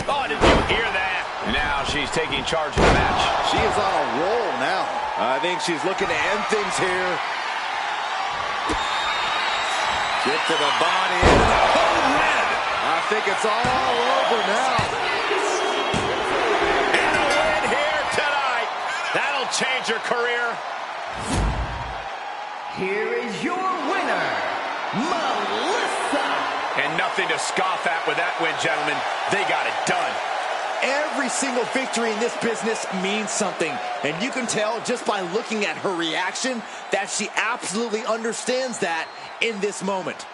Oh, did you hear that? Now she's taking charge of the match. She is on a roll now. I think she's looking to end things here. Get to the body and the whole head. I think it's all over now. And a win here tonight. That'll change her career. Here is your winner, Melissa. And nothing to scoff at with that win, gentlemen. They got it done. Every single victory in this business means something. And you can tell just by looking at her reaction that she absolutely understands that in this moment.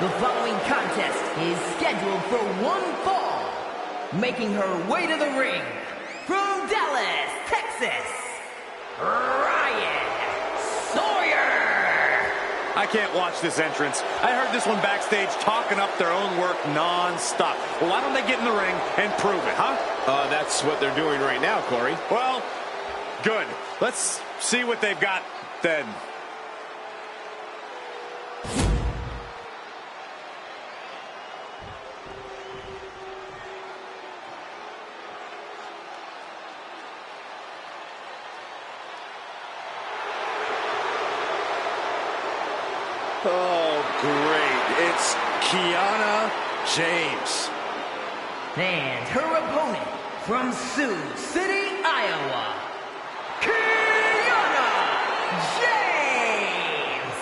The following contest is scheduled for one fall. Making her way to the ring, from Dallas, Texas, Ryan Sawyer. I can't watch this entrance. I heard this one backstage talking up their own work non-stop. Well, why don't they get in the ring and prove it, huh? That's what they're doing right now, Corey. Well, good. Let's see what they've got then. Oh, great. It's Kiana James. And her opponent from Sioux City, Iowa, Kiana James.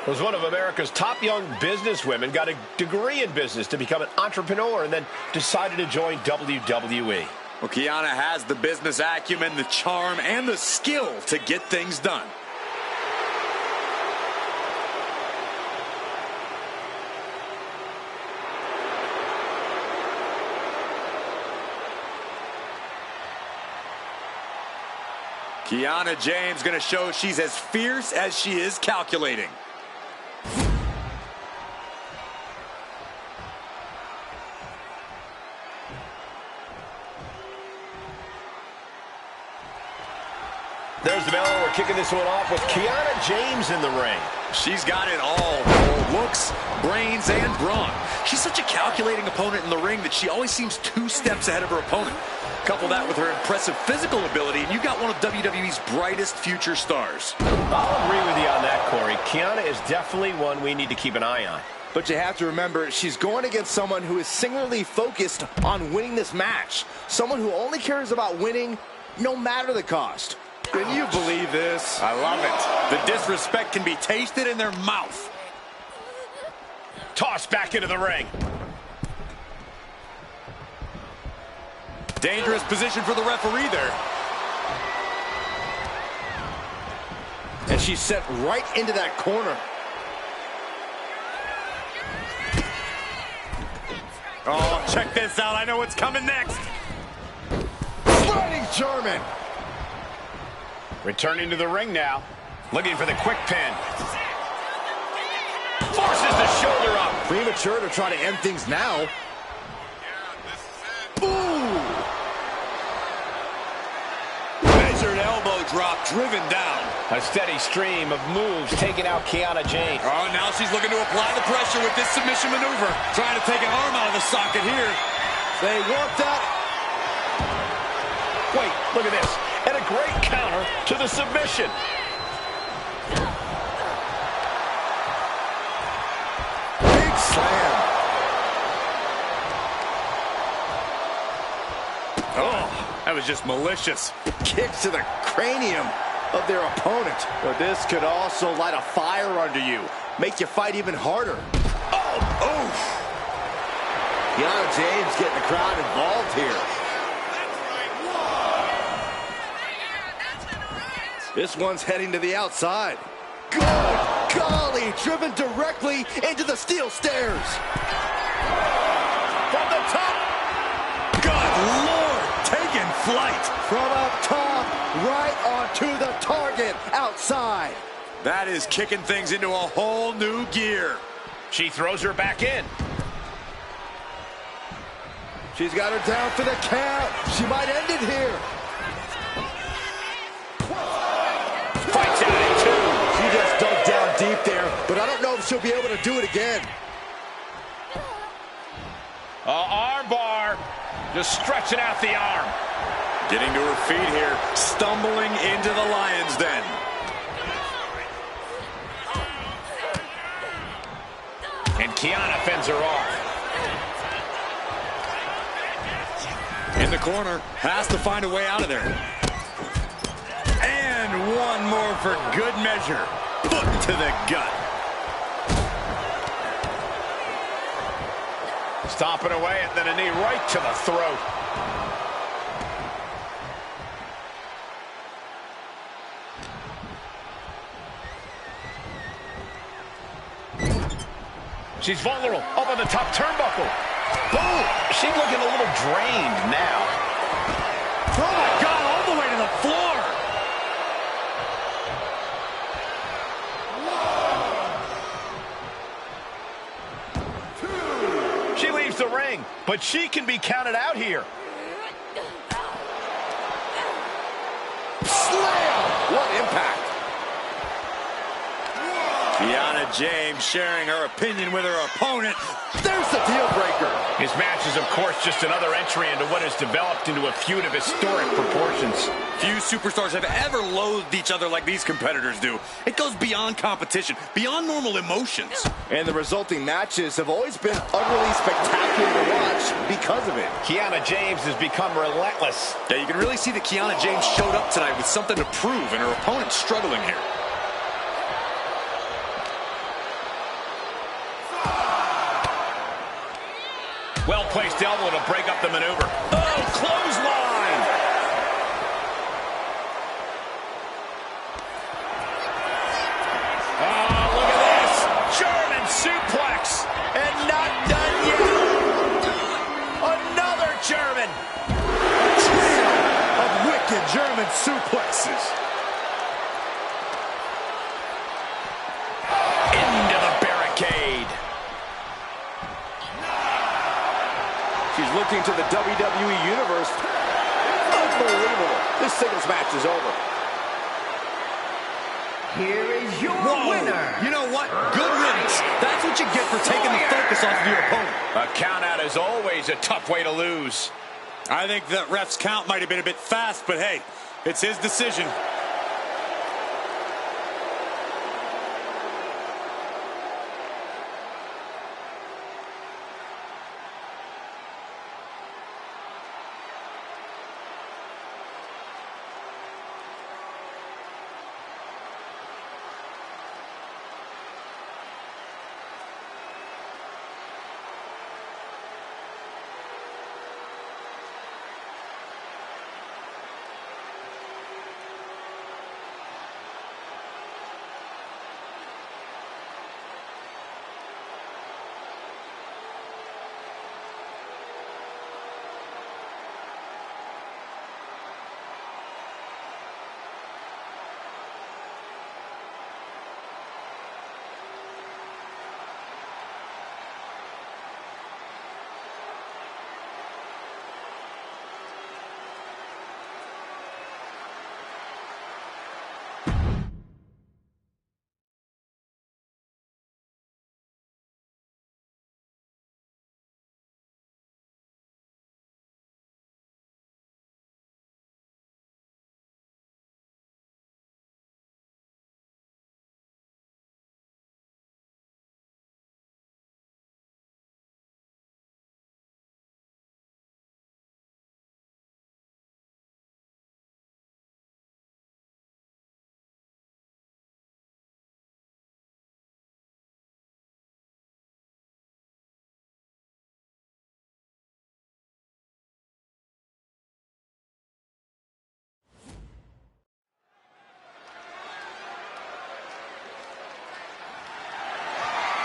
Was one of America's top young businesswomen, got a degree in business to become an entrepreneur, and then decided to join WWE. Well, Kiana has the business acumen, the charm, and the skill to get things done. Kiana James going to show she's as fierce as she is calculating. There's the bell. We're kicking this one off with Kiana James in the ring. She's got it all. Looks, brains, and brawn. She's such a calculating opponent in the ring that she always seems 2 steps ahead of her opponent. Couple that with her impressive physical ability, and you got one of WWE's brightest future stars. I'll agree with you on that, Corey. Kiana is definitely one we need to keep an eye on. But you have to remember, she's going against someone who is singularly focused on winning this match. Someone who only cares about winning no matter the cost. Can you believe this? I love it. The disrespect can be tasted in their mouth. Tossed back into the ring. Dangerous position for the referee there. And she's set right into that corner. Oh, check this out. I know what's coming next. Sliding German. Returning to the ring now. Looking for the quick pin. Forces the shoulder up. Premature to try to end things now. Ooh. Measured elbow drop driven down. A steady stream of moves taking out Kiana James. Oh, now she's looking to apply the pressure with this submission maneuver. Trying to take an arm out of the socket here. They want that. Wait, look at this. And a great counter to the submission. Big slam. Oh, that was just malicious. Kicks to the cranium of their opponent. But this could also light a fire under you. Make you fight even harder. Oh, oof. Kiana James getting the crowd involved here. This one's heading to the outside. Good golly, driven directly into the steel stairs. From the top. Good Lord, taking flight. From up top, right onto the target outside. That is kicking things into a whole new gear. She throws her back in. She's got her down for the count. She might end it here. Fights out at 2. She just dug down deep there, but I don't know if she'll be able to do it again. Arm bar. Just stretching out the arm. Getting to her feet here, stumbling into the lion's den. And Kiana fends her off. In the corner, has to find a way out of there. And one more for good measure. Foot to the gut. Stomping away and then a knee right to the throat. She's vulnerable, up on the top turnbuckle. Boom! She's looking a little drained now. Oh my God, all the way to the floor. She leaves the ring, but she can be counted out here. Slam! What impact! Kiana James sharing her opinion with her opponent. There's the deal breaker. His match is, of course, just another entry into what has developed into a feud of historic proportions. Few superstars have ever loathed each other like these competitors do. It goes beyond competition, beyond normal emotions. And the resulting matches have always been utterly spectacular to watch because of it. Kiana James has become relentless. Yeah, you can really see that Kiana James showed up tonight with something to prove, and her opponent's struggling here. Well-placed elbow to break up the maneuver. Oh, clothesline! Oh, look at this! German suplex! And not done yet! Another German! A trio of wicked German suplexes. Into the barricade. She's looking to the WWE Universe. Unbelievable. This singles match is over. Here is your winner. You know what? Good riddance. That's what you get for taking the focus off of your opponent. A countout is always a tough way to lose. I think the ref's count might have been a bit fast, but hey, it's his decision.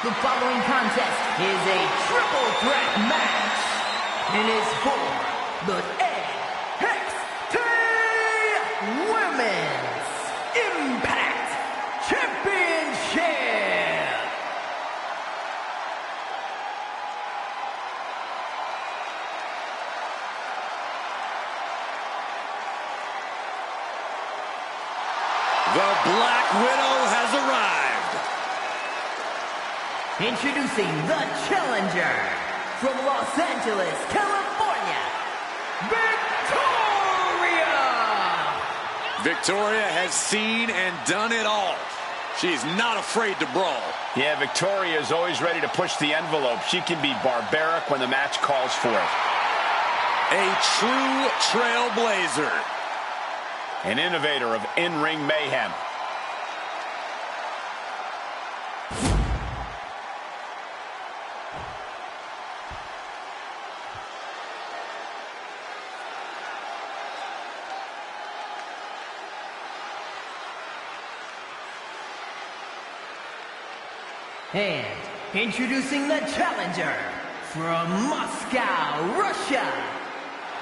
The following contest is a triple threat match and is for the NXT Women's Impact Championship. The Black Widow has arrived. Introducing the challenger from Los Angeles, California, Victoria! Victoria has seen and done it all. She's not afraid to brawl. Yeah, Victoria is always ready to push the envelope. She can be barbaric when the match calls for it. A true trailblazer. An innovator of in-ring mayhem. And introducing the challenger from Moscow, Russia,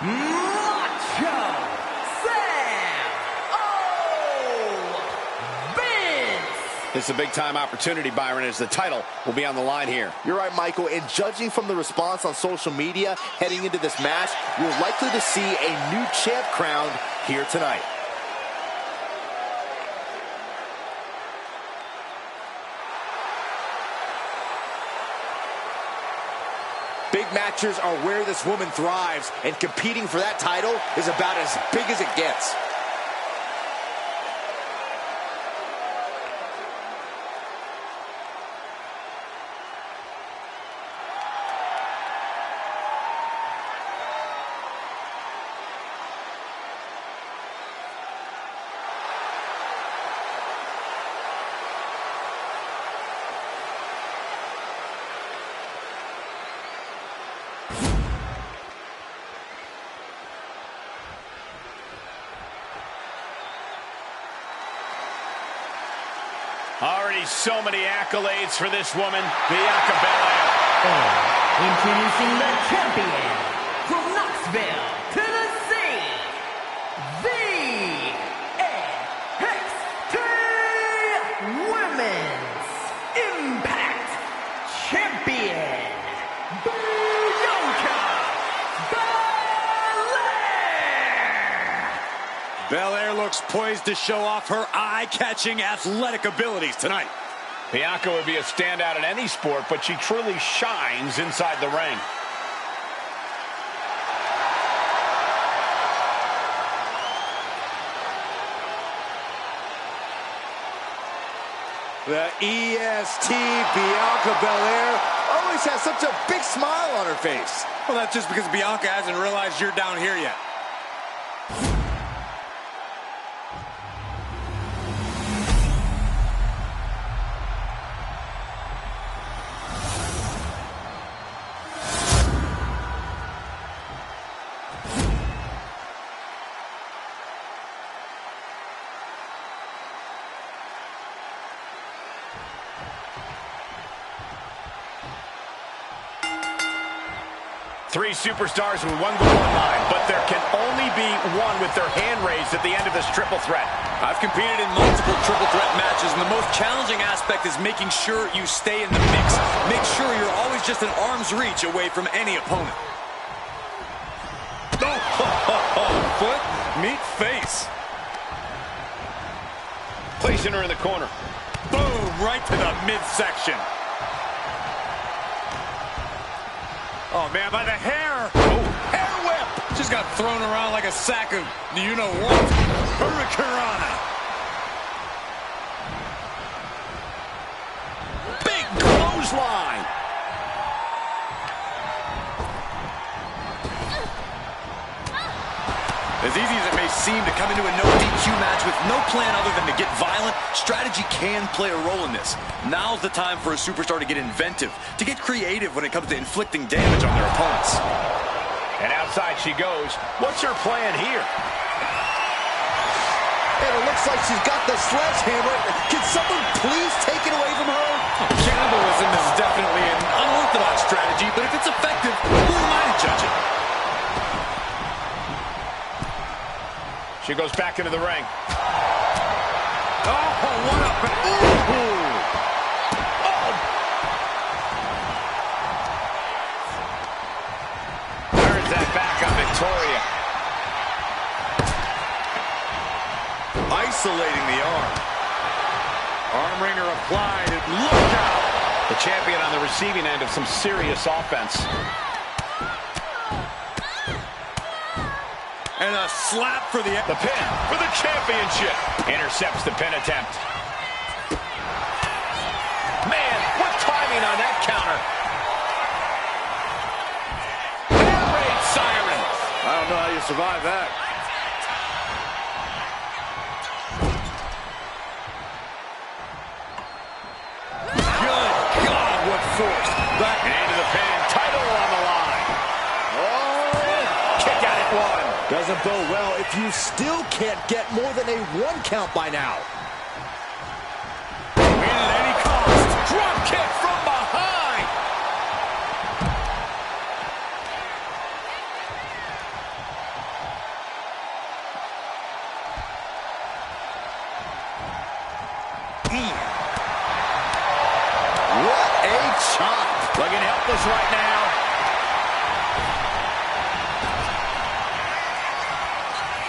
Macho Sam Vince. It's a big-time opportunity, Byron, as the title will be on the line here. You're right, Michael, and judging from the response on social media heading into this match, you're likely to see a new champ crowned here tonight. matches are where this woman thrives, and competing for that title is about as big as it gets. Already so many accolades for this woman, Bianca Belair. Introducing the champion from Knoxville, Tennessee, the NXT Women's Impact Champion, Bianca Belair. Belair looks poised to show off her eye-catching athletic abilities tonight. Bianca would be a standout in any sport, but she truly shines inside the ring. The EST Bianca Belair always has such a big smile on her face. Well, that's just because Bianca hasn't realized you're down here yet. Three superstars with one goal in mind, but there can only be one with their hand raised at the end of this triple threat. I've competed in multiple triple threat matches, and the most challenging aspect is making sure you stay in the mix. Make sure you're always just an arm's reach away from any opponent. Foot, meet face. Placing her in the corner. Boom, right to the midsection. Oh, man, by the hair. Oh, hair whip. Just got thrown around like a sack of, you-know-what. Hurricanrana. Big clothesline. As easy as it may seem to come into a no DQ match with no plan other than to get violent, strategy can play a role in this. Now's the time for a superstar to get inventive, to get creative when it comes to inflicting damage on their opponents. And outside she goes. What's her plan here? And it looks like she's got the sledgehammer. Can someone please take it away from her? Cannibalism is definitely an unorthodox strategy, but if it's effective, who am I to judge it? She goes back into the ring. Oh, one up. Ooh. Oh. Turns that back on Victoria. Isolating the arm. Arm wringer applied, and look out. The champion on the receiving end of some serious offense. And a slap for the pin for the championship. Intercepts the pin attempt. Man, what timing on that counter. Air raid siren. I don't know how you survive that. Good God, what force. Back into the pin. Title on the line. Oh, kick out at one. Doesn't bode well if you still can't get more than a 1 count by now. Win at any cost. Drop kick from behind. What a chop. Looking helpless right now.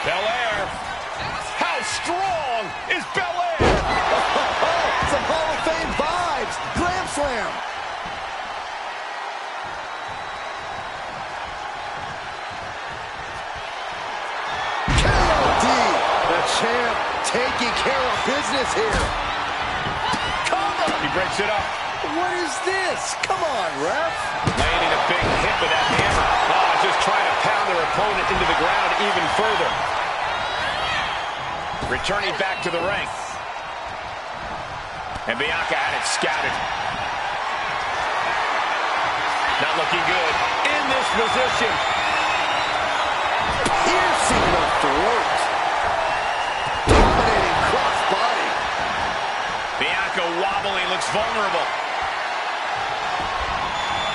Belair. How strong is Belair? Some Hall of Fame vibes. Glam slam. champ taking care of business here. Cover! He breaks it up. What is this? Come on, ref. Landing a big hit with that hammer. Oh, just trying to pound their opponent into the ground even further. Returning back to the ring. And Bianca had it scouted. Not looking good in this position. Piercing the throat. Dominating cross-body. Bianca wobbling, looks vulnerable.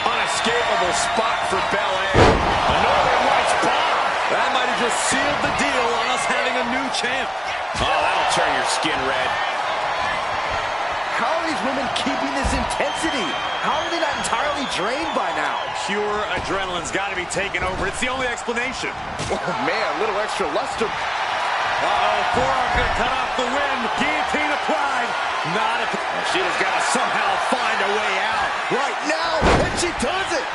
Unescapable spot for Belair. A Northern Lights bomb. That might have just sealed the deal on us having a new champ. Oh, that'll turn your skin red. How are these women keeping this intensity? How are they not entirely drained by now? Pure adrenaline's got to be taken over. It's the only explanation. Oh, man, a little extra luster. Uh-oh, forearm gonna cut off the win. Guillotine applied. Not a... Sheeta's got to somehow find a way out right now, and she does it.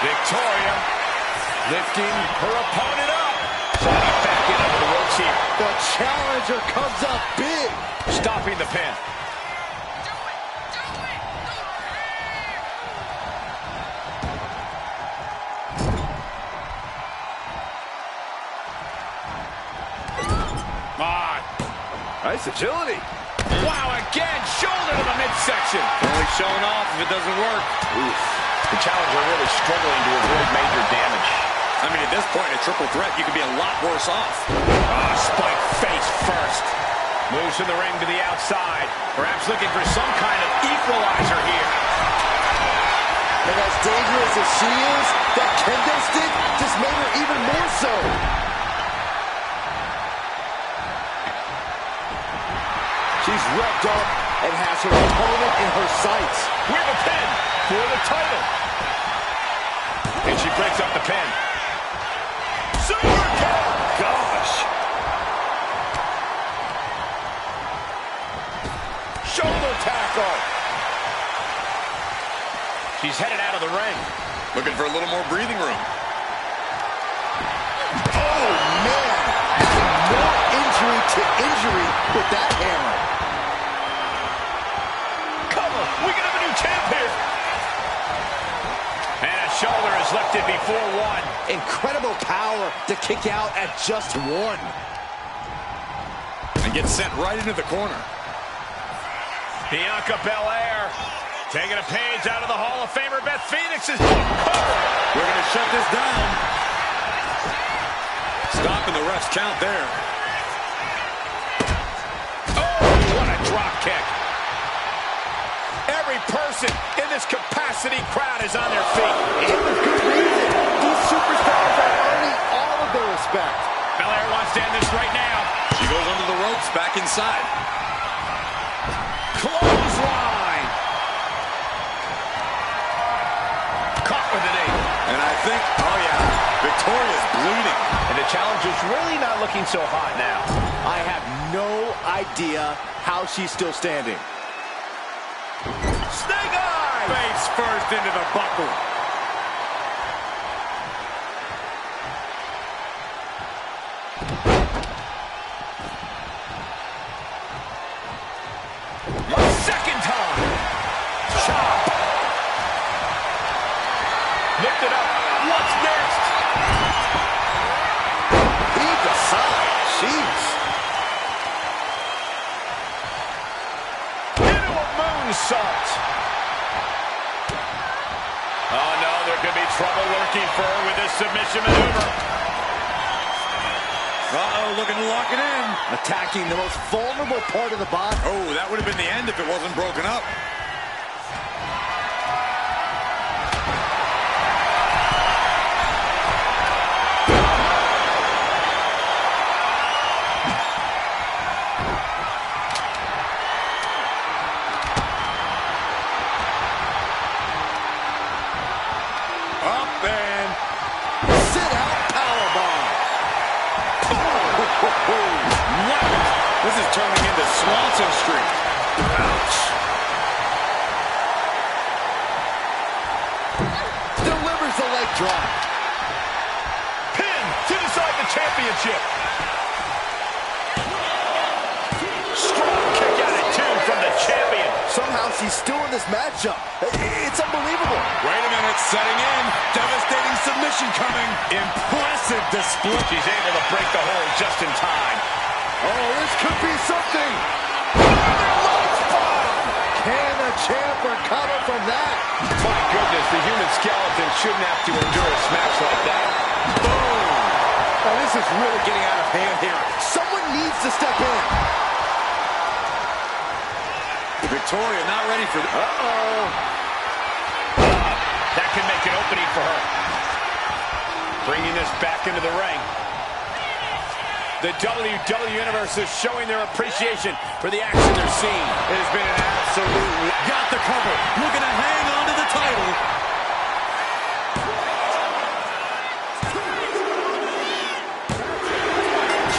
Victoria lifting her opponent up. Trying back in under the ropes here. The challenger comes up big. Stopping the pin. Nice agility. Wow, again, shoulder to the midsection. Only showing off if it doesn't work. Oof. The challenger really struggling to avoid major damage. I mean, at this point, a triple threat, you could be a lot worse off. Spike face first. Moves from the ring to the outside. Perhaps looking for some kind of equalizer here. And as dangerous as she is, that kendo stick just made her even more so. She's revved up and has her opponent in her sights. With a pin for the title. And she breaks up the pin. Super kick! Gosh! Shoulder tackle! She's headed out of the ring. Looking for a little more breathing room. Oh, man! More injury to injury with that hammer. We can have a new champ here. And a shoulder is lifted before one. Incredible power to kick out at just one. And get sent right into the corner. Bianca Belair taking a page out of the Hall of Famer Beth Phoenix's book. We're going to shut this down. Stopping the ref's count there. Oh, what a drop kick. Every person in this capacity crowd is on their feet. And with good reason. These superstars are earning all of their respect. Belair wants to end this right now. She goes under the ropes, back inside. Clothesline. Caught with an eight. And I think, oh yeah, Victoria's bleeding. And the challenger's really not looking so hot now. I have no idea how she's still standing. Snake eye! Face first into the buckle. A second time. Chop. Lift it up. What's next? Either side. Jeez. Into a moonsault. Oh, no, there could be trouble lurking for her with this submission maneuver. Uh-oh, looking to lock it in. Attacking the most vulnerable part of the body. Oh, that would have been the end if it wasn't broken up. Up and Sit out powerbomb. what? This is turning into Swanson Street. Ouch. Delivers the leg drop. Pin to decide the championship. she's still in this matchup. It's unbelievable. Wait a minute, setting in. Devastating submission coming. Impressive display. She's able to break the hold just in time. Oh, this could be something. Can the champ recover from that? My goodness, the human skeleton shouldn't have to endure a smash like that. Boom. Oh, this is really getting out of hand here. Someone needs to step in. Victoria not ready for this. Uh-oh. That can make an opening for her. Bringing this back into the ring. The WWE Universe is showing their appreciation for the action they're seeing. It has been an absolute... Got the cover. Looking to hang on to the title.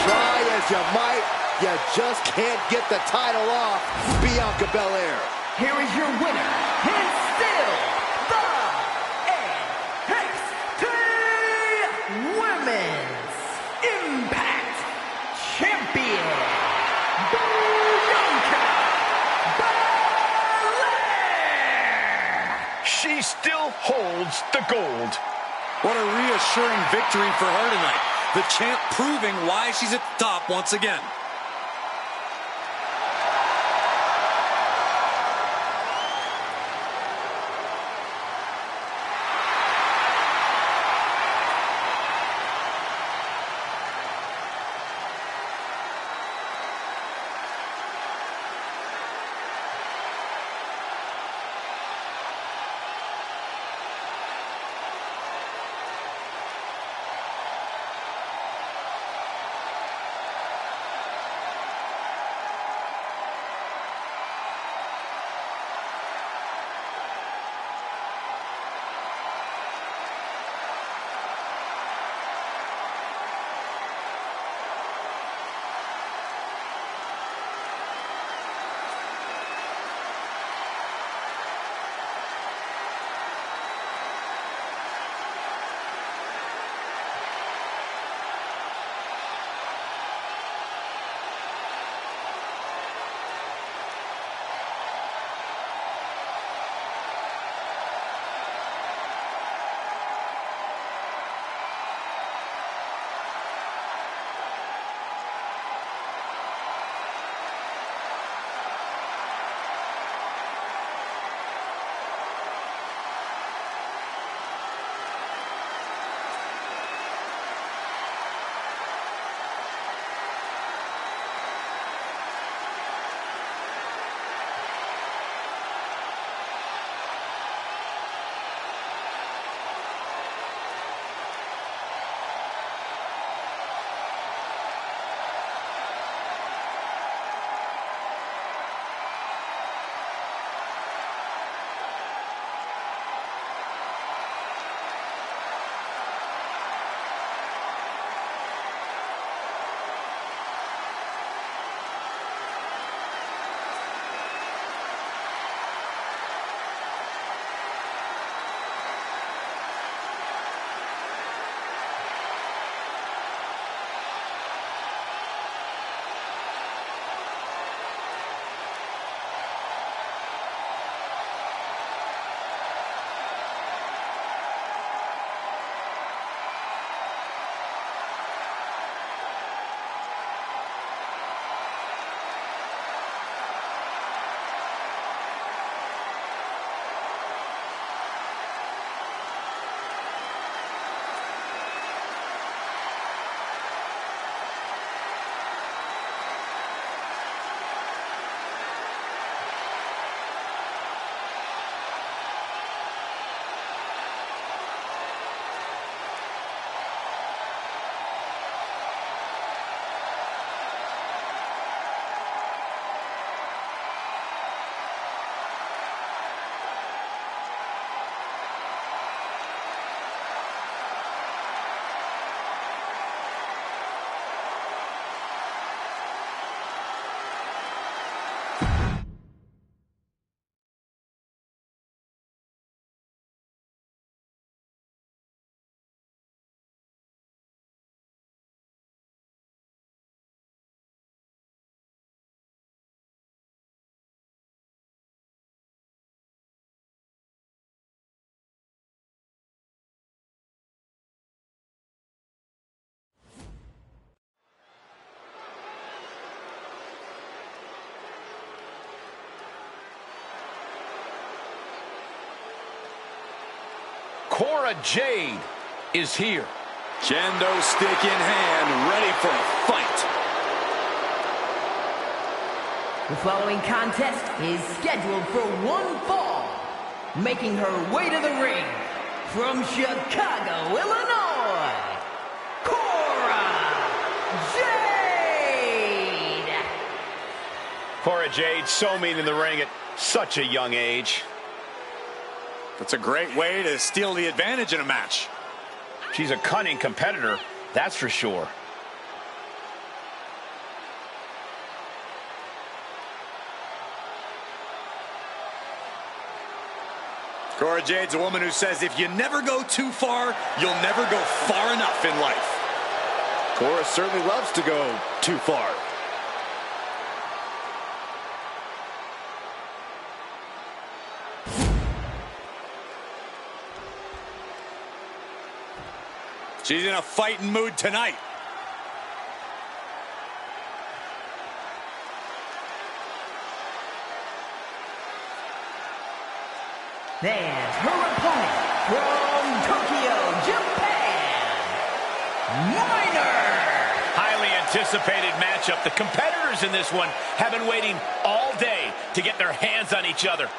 Try as you might, you just can't get the title off Bianca Belair. Here is your winner, and still the NXT Women's Impact Champion, Bianca Belair. She still holds the gold. What a reassuring victory for her tonight. The champ proving why she's at the top once again. Cora Jade is here. Kendo stick in hand, ready for a fight. The following contest is scheduled for one fall. Making her way to the ring from Chicago, Illinois, Cora Jade. Cora Jade, so mean in the ring at such a young age. That's a great way to steal the advantage in a match. She's a cunning competitor, that's for sure. Cora Jade's a woman who says if you never go too far, you'll never go far enough in life. Cora certainly loves to go too far. She's in a fighting mood tonight. And her opponent from Tokyo, Japan, Minor. Highly anticipated matchup. The competitors in this one have been waiting all day to get their hands on each other.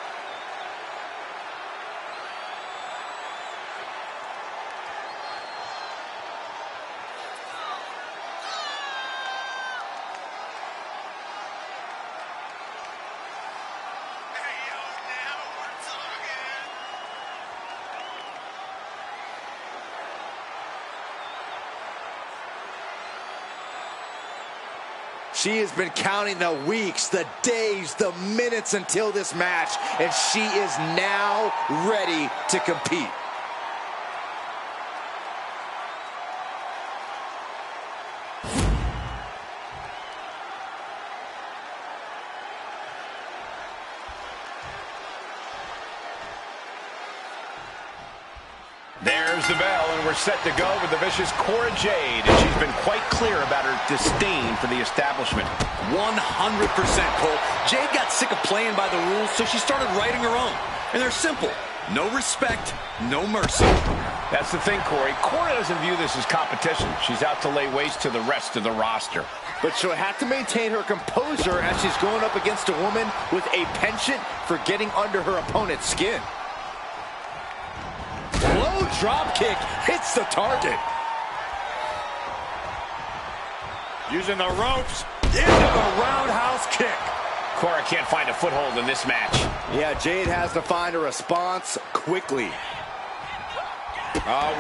She has been counting the weeks, the days, the minutes until this match, and she is now ready to compete. There's the bell, and we're set to go with the vicious Cora Jade, and she's been quite clear about her disdain for the establishment. 100%, Cole. Jade got sick of playing by the rules, so she started writing her own. And they're simple. No respect, no mercy. That's the thing, Corey. Cora doesn't view this as competition. She's out to lay waste to the rest of the roster. But she'll have to maintain her composure as she's going up against a woman with a penchant for getting under her opponent's skin. Low drop kick hits the target. Using the ropes into the roundhouse kick. Cora can't find a foothold in this match. Yeah, Jade has to find a response quickly.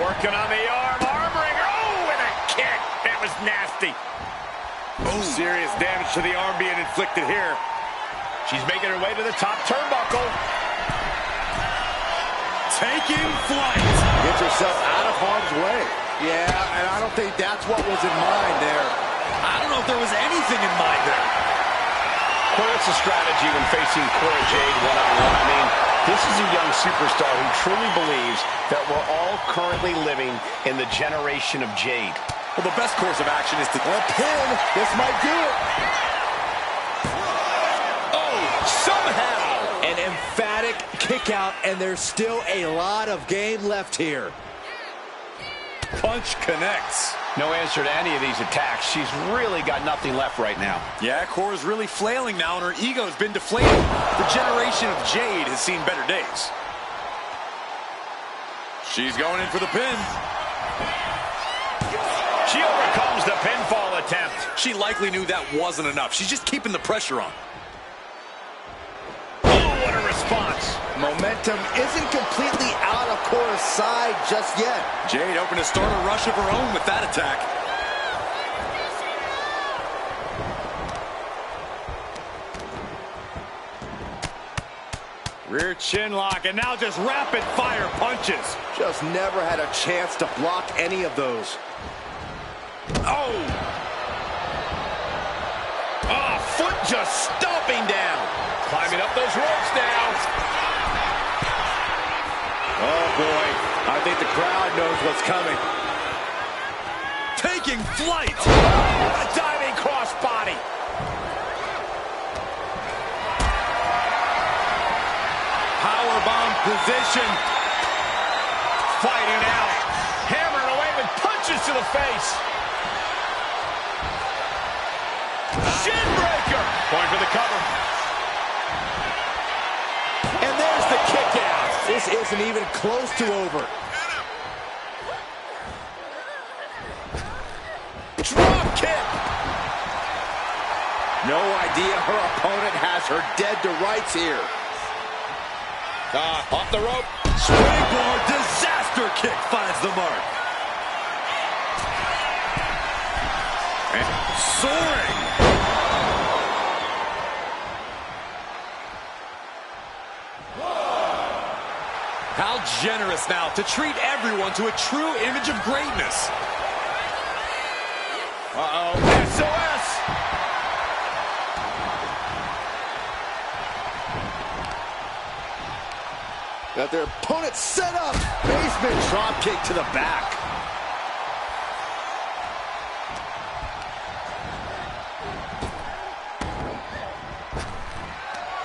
Working on the armbringer. Oh, and a kick. That was nasty. Oh, serious damage to the arm being inflicted here. She's making her way to the top turnbuckle. Taking flight. Gets herself out of harm's way. Yeah, and I don't think that's what was in mind there. I don't know if there was anything in mind there. What's a strategy when facing Cora Jade one-on-one? I mean, this is a young superstar who truly believes that we're all currently living in the generation of Jade. Well, the best course of action is to pin. This might do it. Oh, somehow. An emphatic kick out, and there's still a lot of game left here. Punch connects. No answer to any of these attacks. She's really got nothing left right now. Yeah, Cora's really flailing now, and her ego's been deflated. The generation of Jade has seen better days. She's going in for the pin. She overcomes the pinfall attempt. She likely knew that wasn't enough. She's just keeping the pressure on. Oh, what a response. Momentum isn't completely out of Cora's side just yet. Jade hoping to start a rush of her own with that attack. Rear chin lock, and now just rapid fire punches. Just never had a chance to block any of those. Oh! Oh, foot just stomping down. Climbing up those ropes now. Oh, boy. I think the crowd knows what's coming. Taking flight. Oh, a diving crossbody. Powerbomb position. And there's the kick out. This isn't even close to over. Drop kick. No idea her opponent has her dead to rights here. Off the rope. Springboard disaster kick finds the mark. And soaring. How generous now to treat everyone to a true image of greatness. Uh-oh. SOS. Got their opponent set up. Basement drop kick to the back.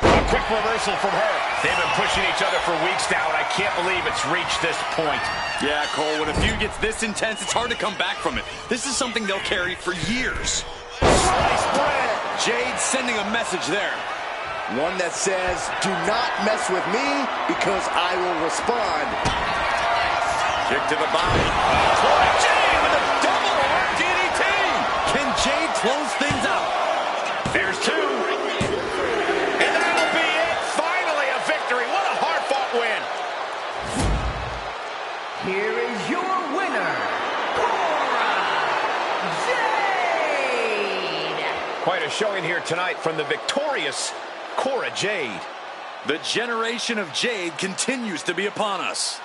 A quick reversal from her. They've been pushing each other for weeks now, and I can't believe it's reached this point. Yeah, Cole, when a feud gets this intense, it's hard to come back from it. This is something they'll carry for years. Sliced bread. Jade sending a message there. One that says, do not mess with me because I will respond. Kick to the body. Jade with a double arm DDT. Can Jade close things out? There's two. And that'll be it. Finally a victory. What a hard-fought win. Here is your winner, Cora Jade! Quite a showing here tonight from the victorious Cora Jade. The generation of Jade continues to be upon us.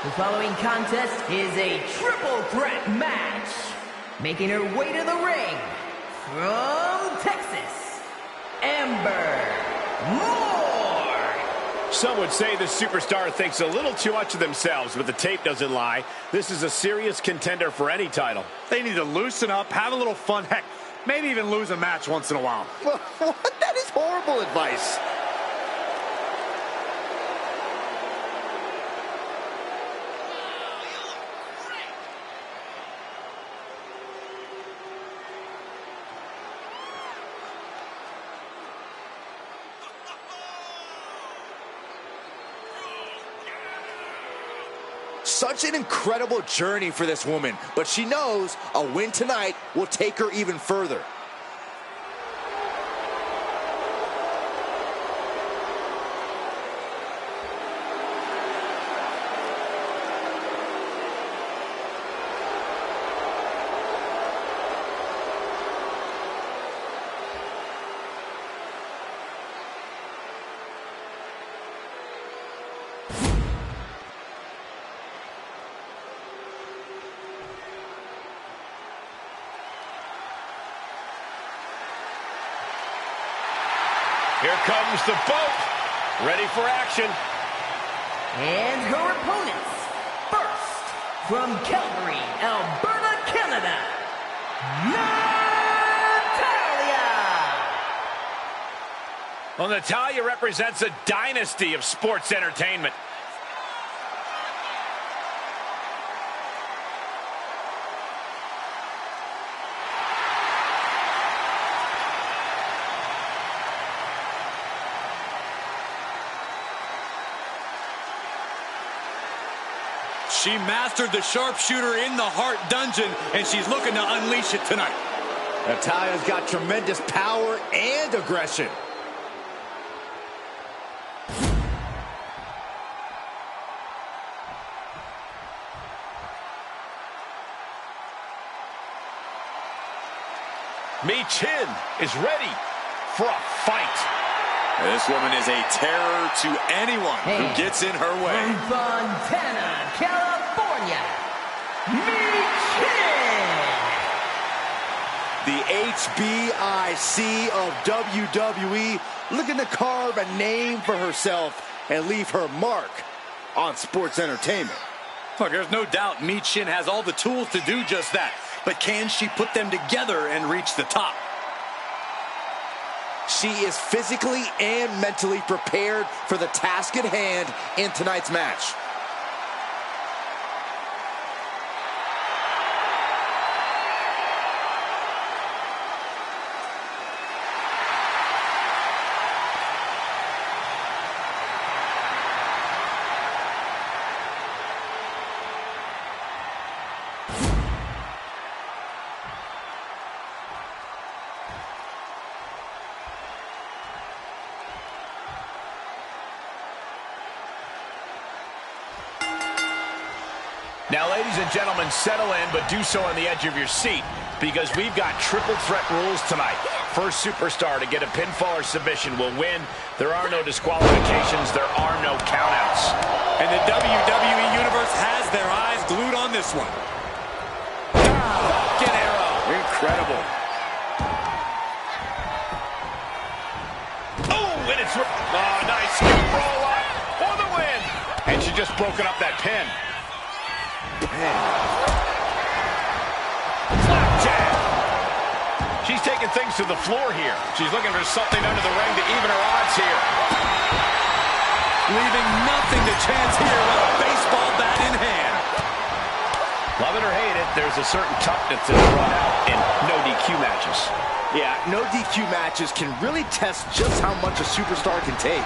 The following contest is a triple threat match. Making her way to the ring, from Texas, Amber Moore. Some would say the superstar thinks a little too much of themselves, but the tape doesn't lie. This is a serious contender for any title. They need to loosen up, have a little fun, heck, maybe even lose a match once in a while. What? That is horrible advice. Such an incredible journey for this woman, but she knows a win tonight will take her even further. Here comes the boat, ready for action. And her opponents, first, from Calgary, Alberta, Canada, Natalya! Well, Natalya represents a dynasty of sports entertainment. She mastered the sharpshooter in the Heart Dungeon, and she's looking to unleash it tonight. Natalya's got tremendous power and aggression. Chin is ready for a fight. This woman is a terror to anyone who gets in her way. From Fontana, California, Chin. The HBIC of WWE looking to carve a name for herself and leave her mark on sports entertainment. Look, there's no doubt Chin has all the tools to do just that. But can she put them together and reach the top? She is physically and mentally prepared for the task at hand in tonight's match. Now, ladies and gentlemen, settle in, but do so on the edge of your seat, because we've got triple threat rules tonight. First superstar to get a pinfall or submission will win. There are no disqualifications. There are no countouts. And the WWE Universe has their eyes glued on this one. Falcon arrow. Incredible. Oh, and it's... Oh, nice scoop roll up for the win. And she just broken up that pin. Flapjack. She's taking things to the floor here. She's looking for something under the ring to even her odds here. Leaving nothing to chance here with a baseball bat in hand. Love it or hate it, there's a certain toughness that's brought out in no DQ matches. Yeah, no DQ matches can really test just how much a superstar can take.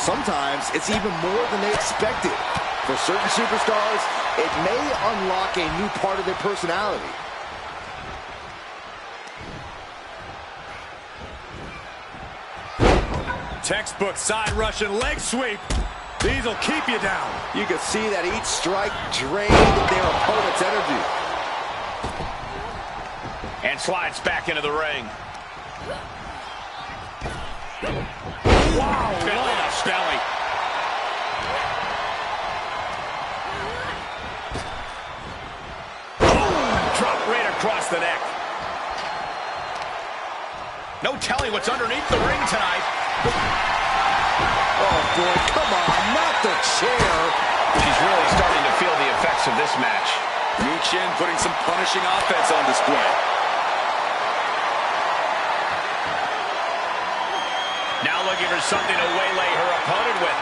Sometimes it's even more than they expected. For certain superstars, it may unlock a new part of their personality. Textbook side Russian leg sweep. These will keep you down. You can see that each strike drained their opponent's energy. And slides back into the ring. Wow, belly to belly. Drop right across the neck. No telling what's underneath the ring tonight. Oh, boy, come on, not the chair. She's really starting to feel the effects of this match. Chin putting some punishing offense on display. Now looking for something to waylay her opponent with.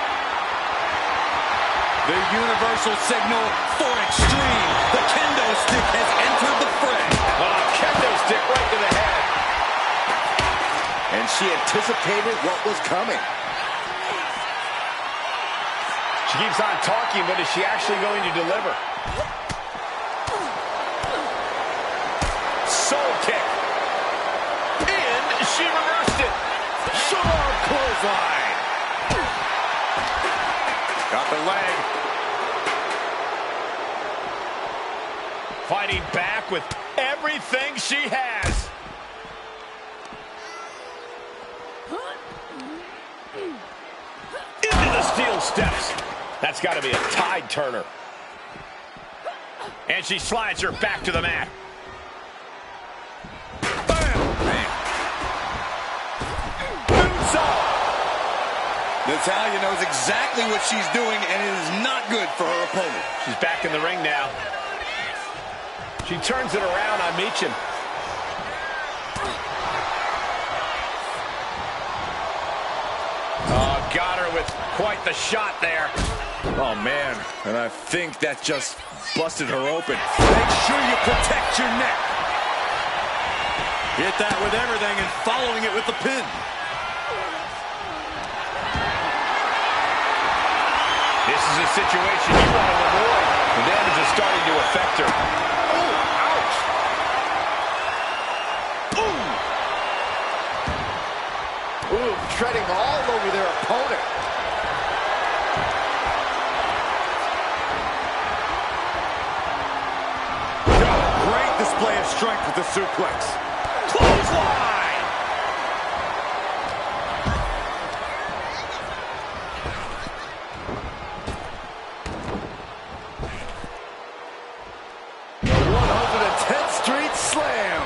The universal signal for extreme. The kendo stick has entered the fray. Oh, kendo stick right to the head. And she anticipated what was coming. She keeps on talking, but is she actually going to deliver? Soul kick. And she reversed it. Sharp clothesline. Got the leg. Fighting back with everything she has. Into the steel steps. That's got to be a tide turner. And she slides her back to the mat. Bam! Man. Moonsault. Natalya knows exactly what she's doing, and it is not good for her opponent. She's back in the ring now. She turns it around on Chin. Oh, got her with quite the shot there. Oh, man. And I think that just busted her open. Make sure you protect your neck. Hit that with everything and following it with the pin. This is a situation you want to avoid. The damage is starting to affect her. Oh, ouch. Ooh, treading all over their opponent. Great display of strength with the suplex. Clothesline! The 110th Street Slam.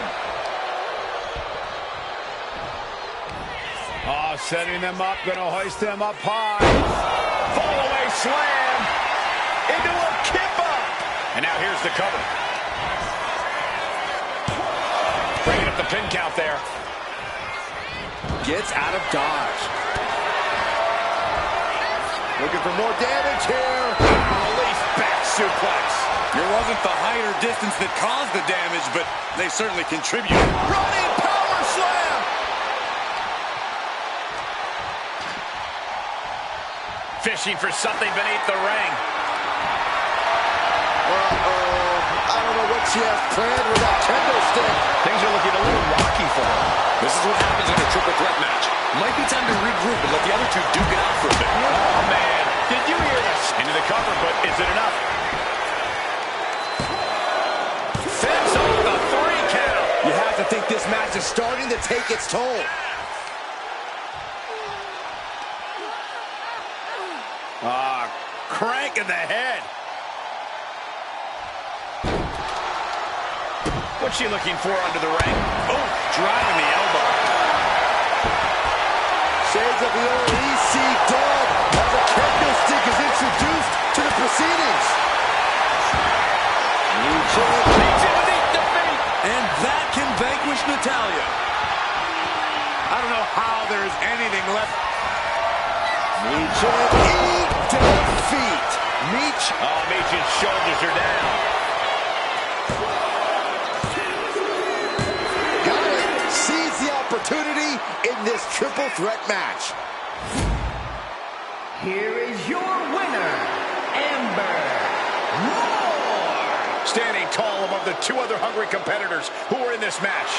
Oh, setting them up, gonna hoist them up high. Fall away slam into a kip up. And now here's the cover. Bringing up the pin count there. Gets out of dodge. Looking for more damage here. Release back suplex. It wasn't the height or distance that caused the damage, but they certainly contributed. Running power slam. Fishing for something beneath the ring. I don't know what she has planned with that kendo stick. Things are looking a little rocky for her. This is what happens in a triple threat match. Might be time to regroup and let the other two duke it out for a bit. Oh, man. Did you hear this? Into the cover, but is it enough? Fence off the 3 count. You have to think this match is starting to take its toll. Crank in the head. What's she looking for under the ring? Oh, driving the elbow. Shades of the old EC dead as a kendo stick is introduced to the proceedings. Leads it beneath the feet. And that can vanquish Natalya. I don't know how there's anything left. Defeat. Meech. Oh, Meech's shoulders are down. Got it. Seize the opportunity in this triple threat match. Here is your winner, Amber Moore. Standing tall above the 2 other hungry competitors who are in this match.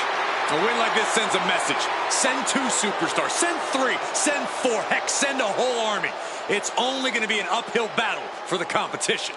A win like this sends a message. Send 2 superstars, send 3, send 4, heck, send a whole army. It's only going to be an uphill battle for the competition.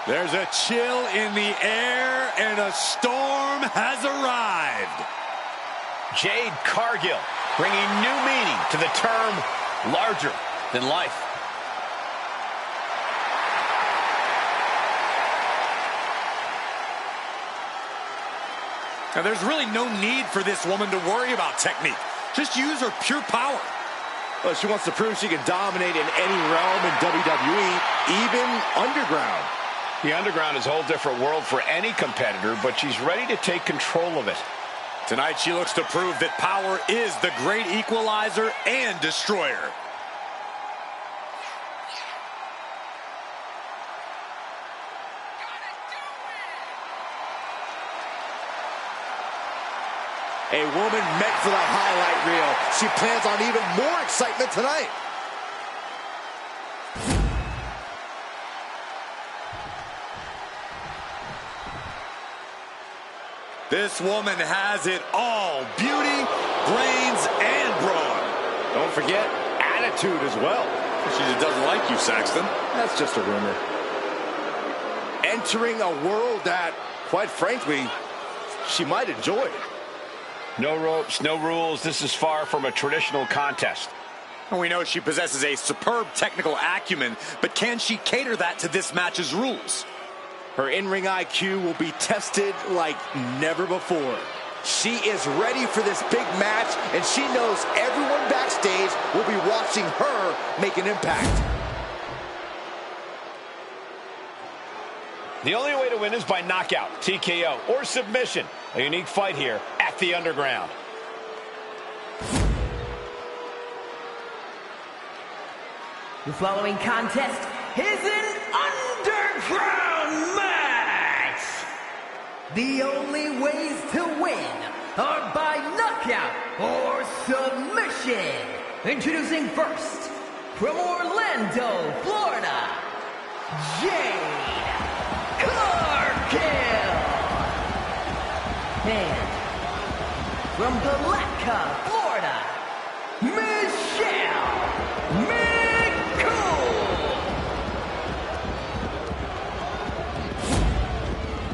There's a chill in the air, and a storm has arrived. Jade Cargill bringing new meaning to the term larger than life. Now, there's really no need for this woman to worry about technique. Just use her pure power. Well, she wants to prove she can dominate in any realm in WWE, even underground. The underground is a whole different world for any competitor, but she's ready to take control of it. Tonight, she looks to prove that power is the great equalizer and destroyer. A woman meant for the highlight reel. She plans on even more excitement tonight. This woman has it all. Beauty, brains, and brawn. Don't forget, attitude as well. She just doesn't like you, Saxton. That's just a rumor. Entering a world that, quite frankly, she might enjoy. No ropes, no rules. This is far from a traditional contest. And we know she possesses a superb technical acumen, but can she cater that to this match's rules? Her in-ring IQ will be tested like never before. She is ready for this big match, and she knows everyone backstage will be watching her make an impact. The only way to win is by knockout, TKO, or submission. A unique fight here at the Underground. The following contest is an underground match. The only ways to win are by knockout or submission. Introducing first, from Orlando, Florida, Jade Cargill. And from Palatka, Florida, Michelle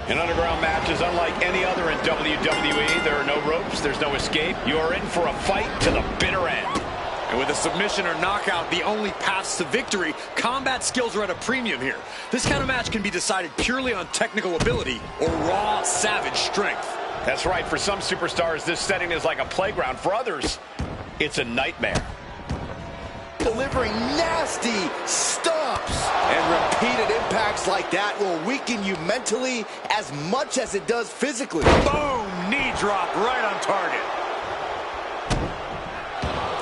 An underground match is unlike any other in WWE. There are no ropes, there's no escape. You are in for a fight to the bitter end. And with a submission or knockout, the only paths to victory, combat skills are at a premium here. This kind of match can be decided purely on technical ability or raw, savage strength. That's right. For some superstars, this setting is like a playground. For others, it's a nightmare. Delivering nasty stomps. And repeated impacts like that will weaken you mentally as much as it does physically. Boom! Knee drop right on target.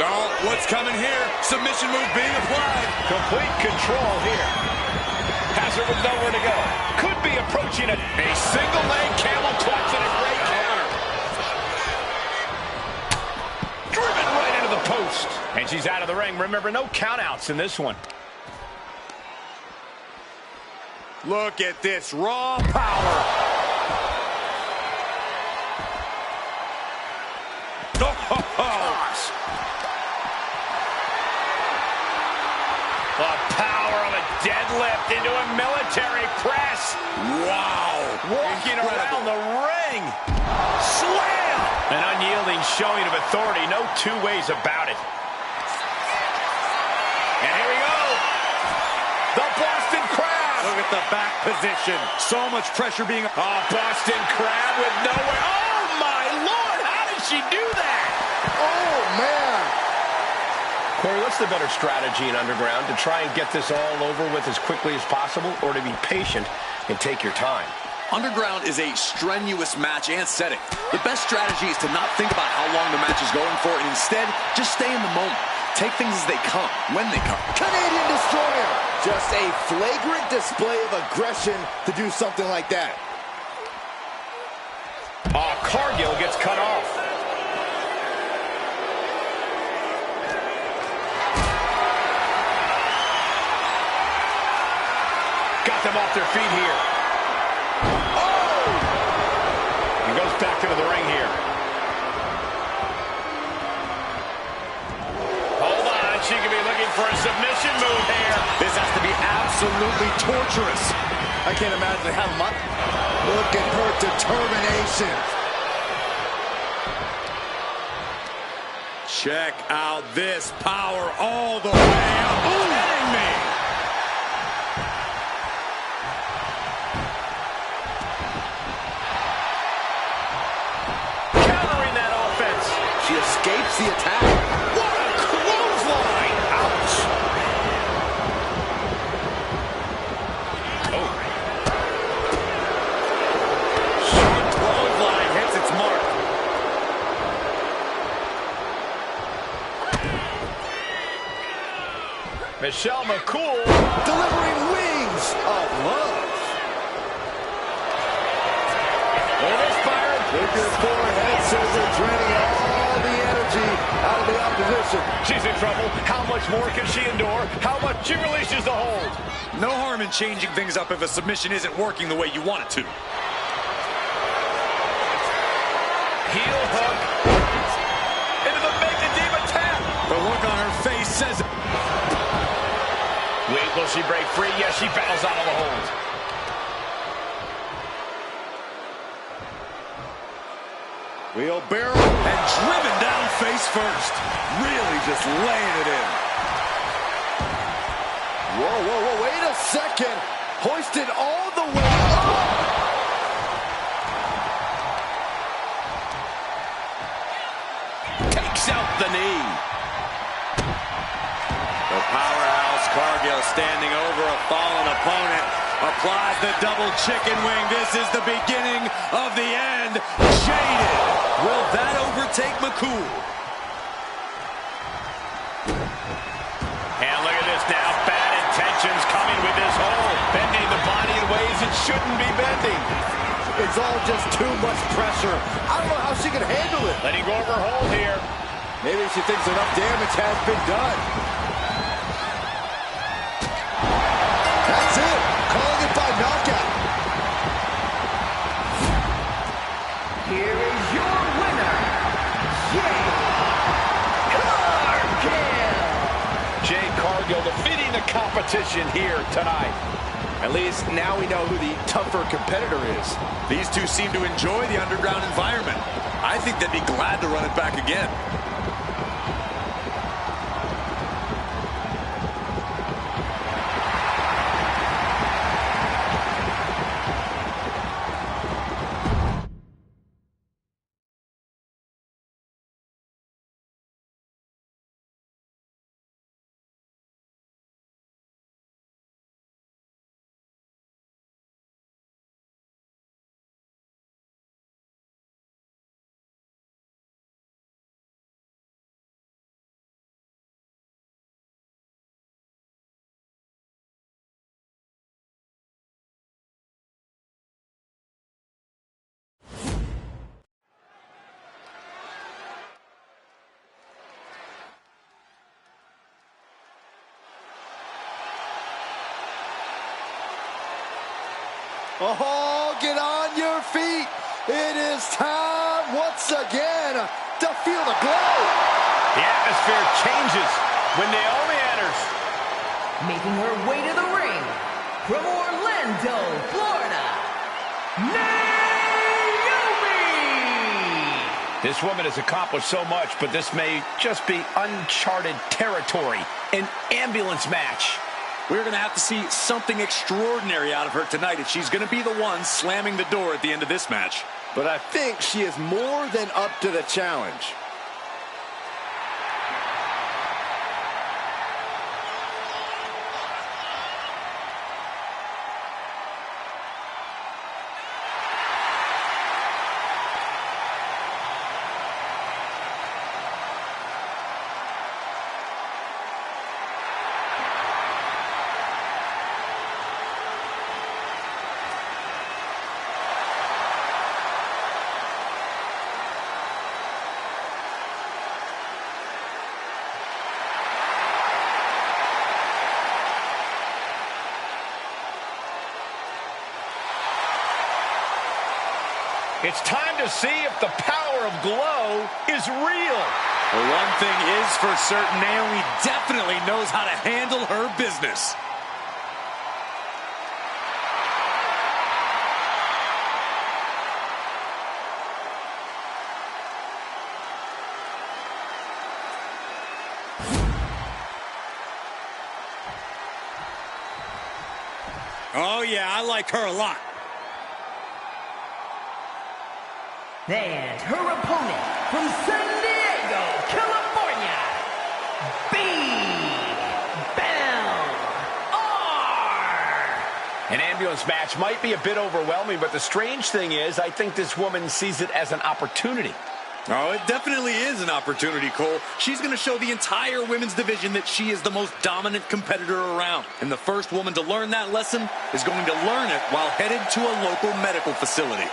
Oh, what's coming here? Submission move being applied. Complete control here. Has her with nowhere to go. Could be approaching it. A single leg camel clutch and a great counter. Driven right into the post. And she's out of the ring. Remember, no countouts in this one. Look at this raw power. Gosh. The power of a deadlift into a military press. Wow. Walking around the ring. Slam. An unyielding showing of authority. No two ways about it. And here we go. The Boston Crab. Look at the back position. So much pressure being... Oh, Boston Crab with nowhere. Oh, my Lord. How did she do that? Oh, man. Corey, what's the better strategy in Underground? To try and get this all over with as quickly as possible, or to be patient and take your time? Underground is a strenuous match and setting. The best strategy is to not think about how long the match is going for, and instead, just stay in the moment. Take things as they come, when they come. Canadian Destroyer. Just a flagrant display of aggression to do something like that. Cargill gets cut off. Got them off their feet here. Oh! He goes back into the ring here. Hold on, she could be looking for a submission move here. This has to be absolutely torturous. I can't imagine how much. Look at her determination. Check out this power all the way up. Kidding me. Countering that offense. She escapes the attack. What a clothesline! Ouch! Oh. Short clothesline hits its mark. Michelle McCool Delivering wings of love. With your forehead scissor draining all the energy out of the opposition. She's in trouble. How much more can she endure? How much she releases the hold? No harm in changing things up if a submission isn't working the way you want it to. Heel hook into the Make the Diva tap. The look on her face says Will she break free? Yes, she battles out of the hold. Wheelbarrow. And driven down face first. Really just laying it in. Whoa, whoa, whoa, wait a second. Hoisted all the way up. Takes out the knee. The powerhouse Cargill standing over a fallen opponent. Applies the double chicken wing. This is the beginning of the end. Jaded. Will that overtake McCool? And look at this now. Bad intentions coming with this hold. Bending the body in ways it shouldn't be bending. It's all just too much pressure. I don't know how she can handle it. Letting go of her hold here. Maybe she thinks enough damage has been done. That's it. Calling it by knockout. Here is your winner, Jade Cargill defeating the competition here tonight. At least now we know who the tougher competitor is. These two seem to enjoy the underground environment. I think they'd be glad to run it back again. Oh, get on your feet. It is time once again to feel the glow. The atmosphere changes when Naomi enters. making her way to the ring, from Orlando, Florida, Naomi! This woman has accomplished so much, but this may just be uncharted territory. An ambulance match. We're going to have to see something extraordinary out of her tonight if she's going to be the one slamming the door at the end of this match. But I think she is more than up to the challenge. It's time to see if the power of Glow is real. Well, one thing is for certain, Naomi definitely knows how to handle her business. Oh, yeah, I like her a lot. And her opponent from San Diego, California, An ambulance match might be a bit overwhelming, but the strange thing is, I think this woman sees it as an opportunity. Oh, it definitely is an opportunity, Cole. She's going to show the entire women's division that she is the most dominant competitor around. And the first woman to learn that lesson is going to learn it while headed to a local medical facility.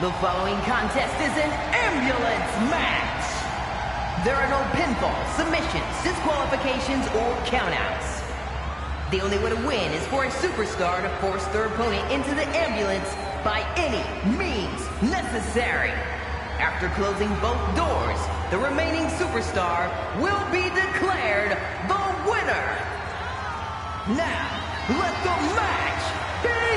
The following contest is an ambulance match. There are no pinfalls, submissions, disqualifications, or countouts. The only way to win is for a superstar to force their opponent into the ambulance by any means necessary. After closing both doors, the remaining superstar will be declared the winner. Now, let the match begin!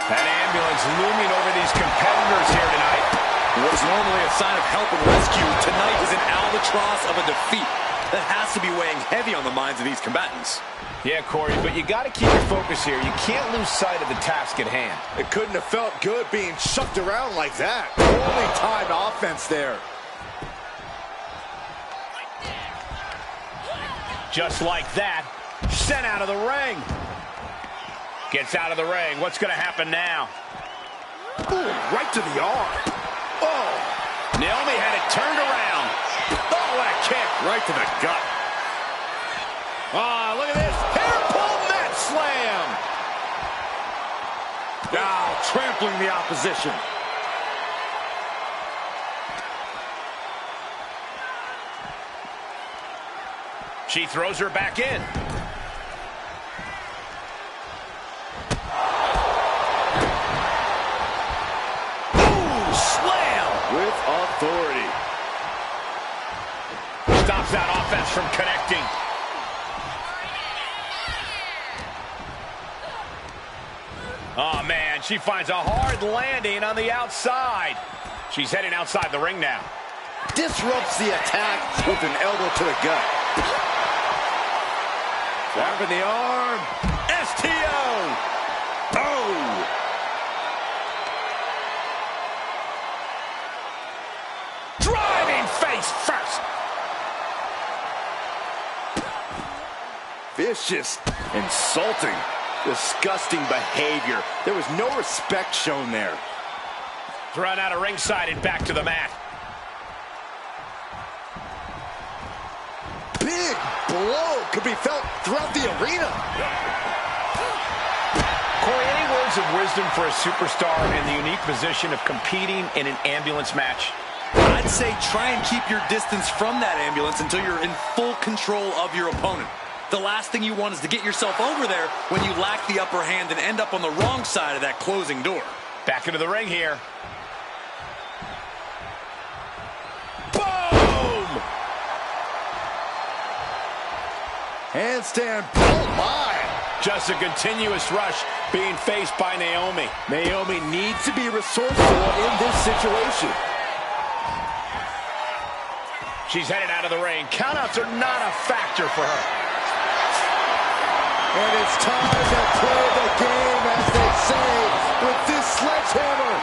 That ambulance looming over these competitors here tonight. What's normally a sign of help and rescue, tonight is an albatross of a defeat. That has to be weighing heavy on the minds of these combatants. Yeah, Corey, but you got to keep your focus here. You can't lose sight of the task at hand. It couldn't have felt good being shucked around like that. Only timed offense there. Just like that, sent out of the ring. Gets out of the ring. What's going to happen now? Ooh, right to the arm. Oh. Naomi had it turned around. Oh, what a kick. Right to the gut. Ah, look at this. Hair pull mat slam. Now trampling the opposition. She throws her back in. Ooh, slam. With authority. Stops that offense from connecting. Oh, man, she finds a hard landing on the outside. She's heading outside the ring now. Disrupts the attack with an elbow to the gut. Grabbing the arm. STO. Oh. Driving face first. Vicious. Insulting. Disgusting behavior. There was no respect shown there. Thrown out of ringside and back to the mat. Big blow could be felt throughout the arena. Corey, any words of wisdom for a superstar in the unique position of competing in an ambulance match? I'd say try and keep your distance from that ambulance until you're in full control of your opponent. The last thing you want is to get yourself over there when you lack the upper hand and end up on the wrong side of that closing door. Back into the ring here. Boom! Handstand. Oh, my. Just a continuous rush being faced by Naomi. Naomi needs to be resourceful in this situation. She's headed out of the ring. Countouts are not a factor for her. And it's time to play the game, as they say, with this sledgehammer.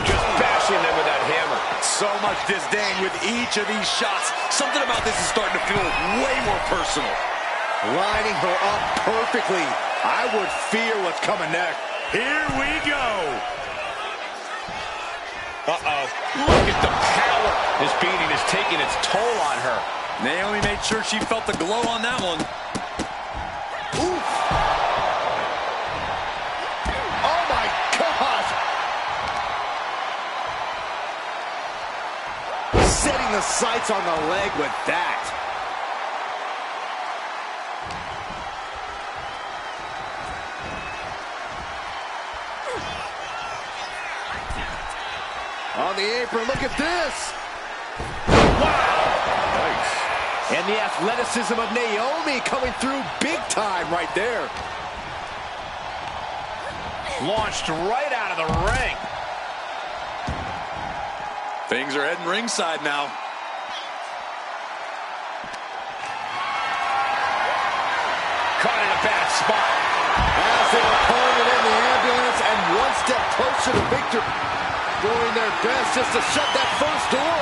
Just bashing them with that hammer. So much disdain with each of these shots. Something about this is starting to feel way more personal. Lining her up perfectly. I would fear what's coming next. Here we go. Uh-oh. Look at the power. This beating is taking its toll on her. Naomi made sure she felt the glow on that one. Oof. Oh, my gosh. Setting the sights on the leg with that. On the apron, look at this. Wow. Nice. And the athleticism of Naomi coming through big time right there. Launched right out of the ring. Things are heading ringside now. Caught in a bad spot. As their opponent in the ambulance and one step closer to victory. Doing their best just to shut that first door.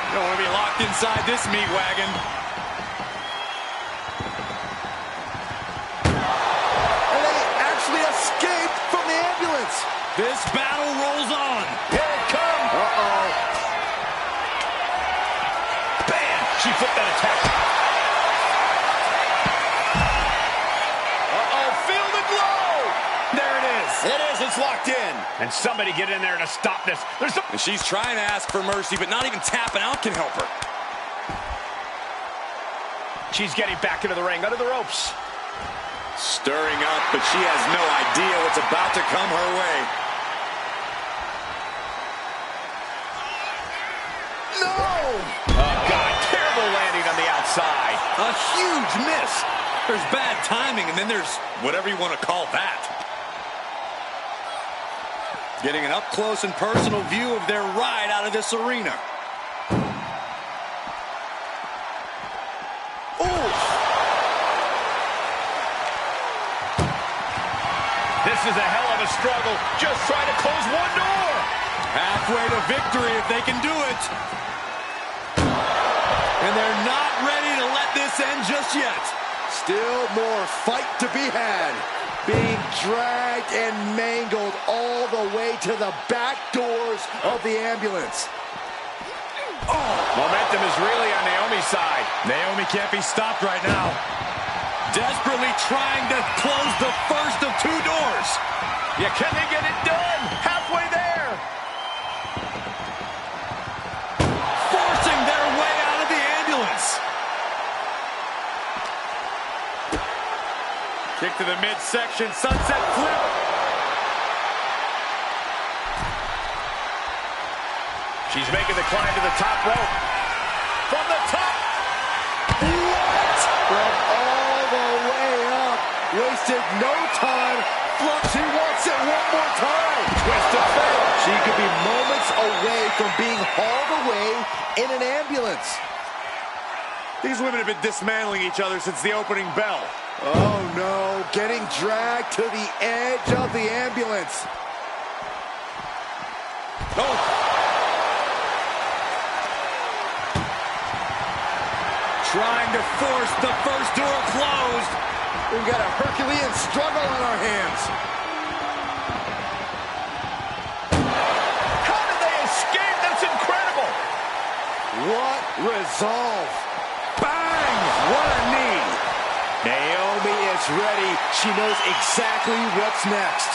You don't want to be locked inside this meat wagon. And they actually escaped from the ambulance. This battle rolls on. Here it comes. Uh-oh. Bam! She flipped that attack. Uh-oh, feel the glow! There it is. It is, it's locked in. And somebody get in there to stop this. And she's trying to ask for mercy, but not even tapping out can help her. She's getting back into the ring, under the ropes. Stirring up, but she has no idea what's about to come her way. No! Oh, God, terrible landing on the outside. A huge miss. There's bad timing, and then there's whatever you want to call that. Getting an up-close and personal view of their ride out of this arena. This is a hell of a struggle. Just trying to close one door. Halfway to victory if they can do it. And they're not ready to let this end just yet. Still more fight to be had. Being dragged and mangled all the way to the back doors of the ambulance. Oh, momentum is really on Naomi's side. Naomi can't be stopped right now. Desperately trying to close the first of two doors. Yeah, can they get it done? Halfway there. Forcing their way out of the ambulance. Kick to the midsection, sunset flip. She's making the climb to the top rope. From the top. What? From all the way up. Wasted no time. She wants it one more time. Twist of fate. She could be moments away from being hauled away in an ambulance. These women have been dismantling each other since the opening bell. Oh no, getting dragged to the edge of the ambulance. Oh. Trying to force the first door closed. We've got a Herculean struggle on our hands. How did they escape? That's incredible. What resolve. Bang! What a knee. Naomi is ready. She knows exactly what's next.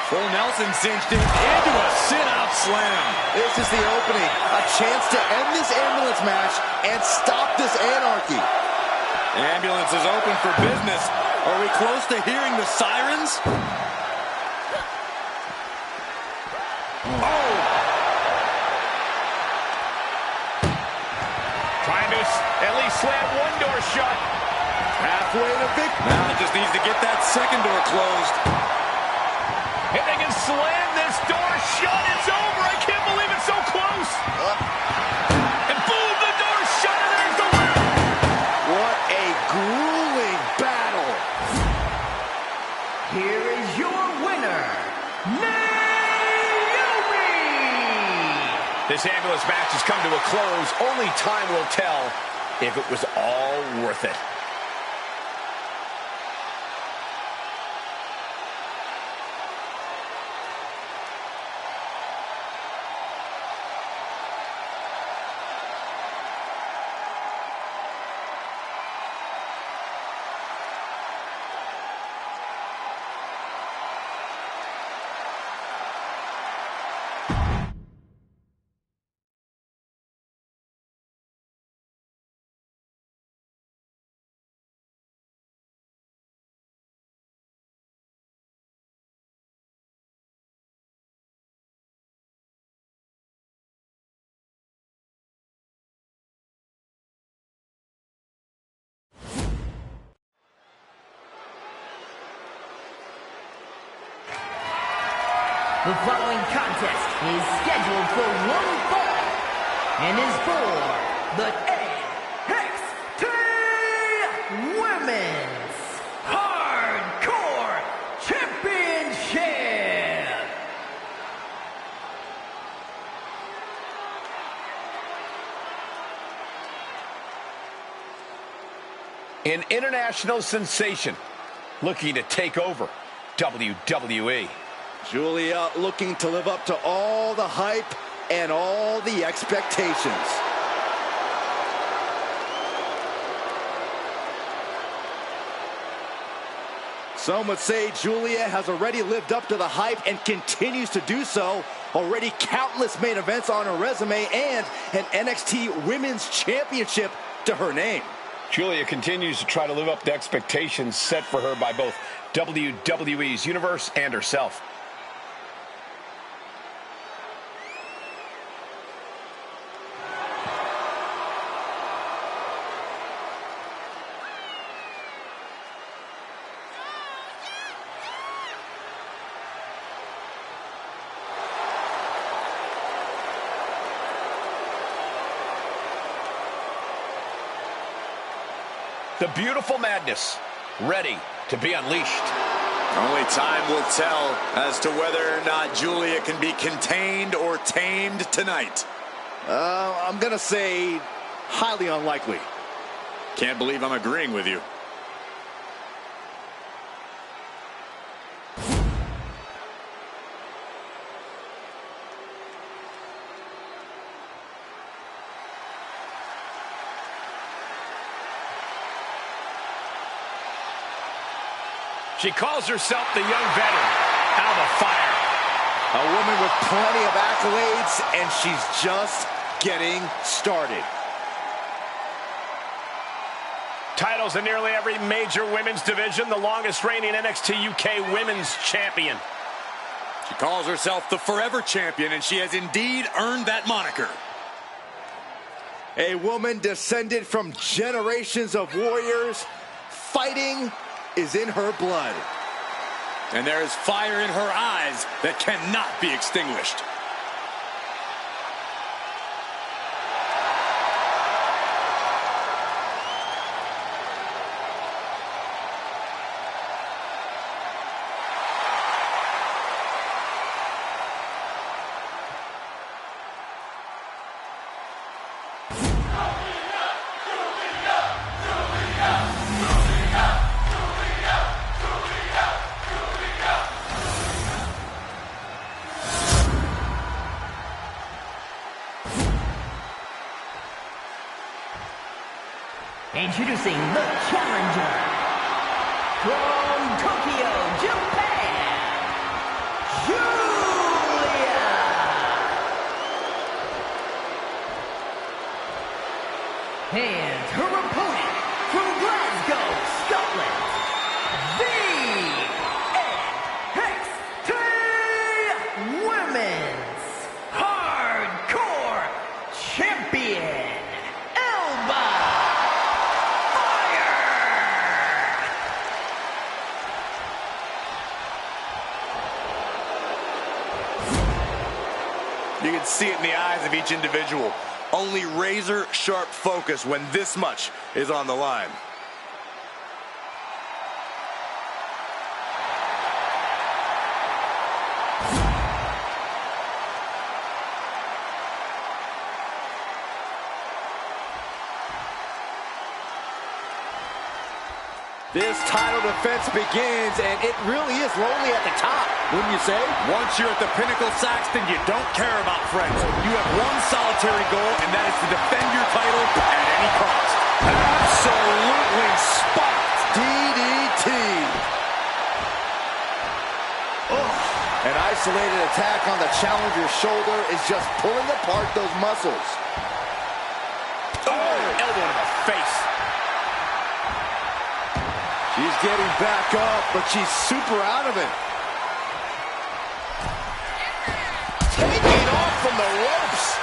Full Nelson cinched it into a sit-out slam. This is the opening. A chance to end this ambulance match and stop this anarchy. Ambulance is open for business. Are we close to hearing the sirens? Oh! Trying to at least slam one door shut. Halfway to victory. Now just needs to get that second door closed. If they can slam this door shut, it's over. I can't believe it's so close. And boom, the door's shut, and there's the winner. What a grueling battle. Here is your winner, Naomi! This ambulance match has come to a close. Only time will tell if it was all worth it. The following contest is scheduled for one fall and is for the NXT Women's Hardcore Championship. An international sensation looking to take over WWE. Julia looking to live up to all the hype and all the expectations. Some would say Julia has already lived up to the hype and continues to do so. Already countless main events on her resume and an NXT Women's Championship to her name. Julia continues to try to live up to expectations set for her by both WWE's universe and herself. The beautiful madness, ready to be unleashed. Only time will tell as to whether or not Julia can be contained or tamed tonight. I'm going to say highly unlikely. Can't believe I'm agreeing with you. She calls herself the young veteran, Alba Fire. A woman with plenty of accolades, and she's just getting started. Titles in nearly every major women's division, the longest reigning NXT UK Women's Champion. She calls herself the Forever Champion, and she has indeed earned that moniker. A woman descended from generations of warriors. Fighting is in her blood. And there is fire in her eyes that cannot be extinguished. Introducing the challenger from Tokyo, Japan, Julia. And her opponent from Glasgow, Scotland, the NXT Women's Hardcore Champion. You can see it in the eyes of each individual. Only razor-sharp focus when this much is on the line. This title defense begins, and it really is lonely at the top, wouldn't you say? Once you're at the pinnacle, Saxton, you don't care about friends. You have one solitary goal, and that is to defend your title at any cost. Absolutely spot. DDT. An isolated attack on the challenger's shoulder is just pulling apart those muscles. Elbow to the face. She's getting back up, but she's super out of it. Taking off from the ropes.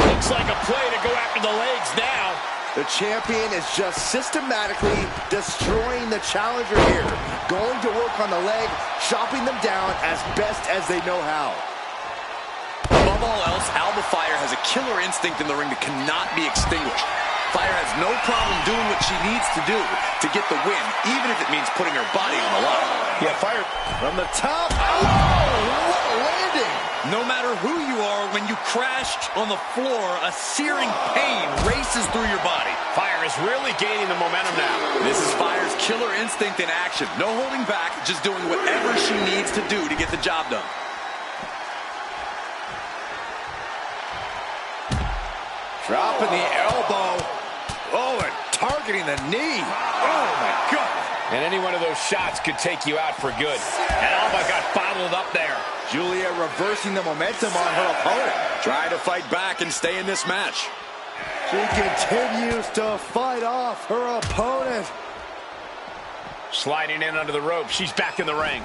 Looks like a play to go after the legs now. The champion is just systematically destroying the challenger here. Going to work on the leg, chopping them down as best as they know how. Above all else, Alba Fire has a killer instinct in the ring that cannot be extinguished. Fire has no problem doing what she needs to do to get the win, even if it means putting her body on the line. Yeah, Fire From the top. Oh, what a landing. No matter who you are, when you crash on the floor, a searing pain races through your body. Fire is really gaining the momentum now. This is Fire's killer instinct in action. No holding back, just doing whatever she needs to do to get the job done. Dropping the elbow. Oh, and targeting the knee. Oh, my God. And any one of those shots could take you out for good. And Alba got bottled up there. Julia reversing the momentum on her opponent. Try to fight back and stay in this match. She continues to fight off her opponent. Sliding in under the rope. She's back in the ring.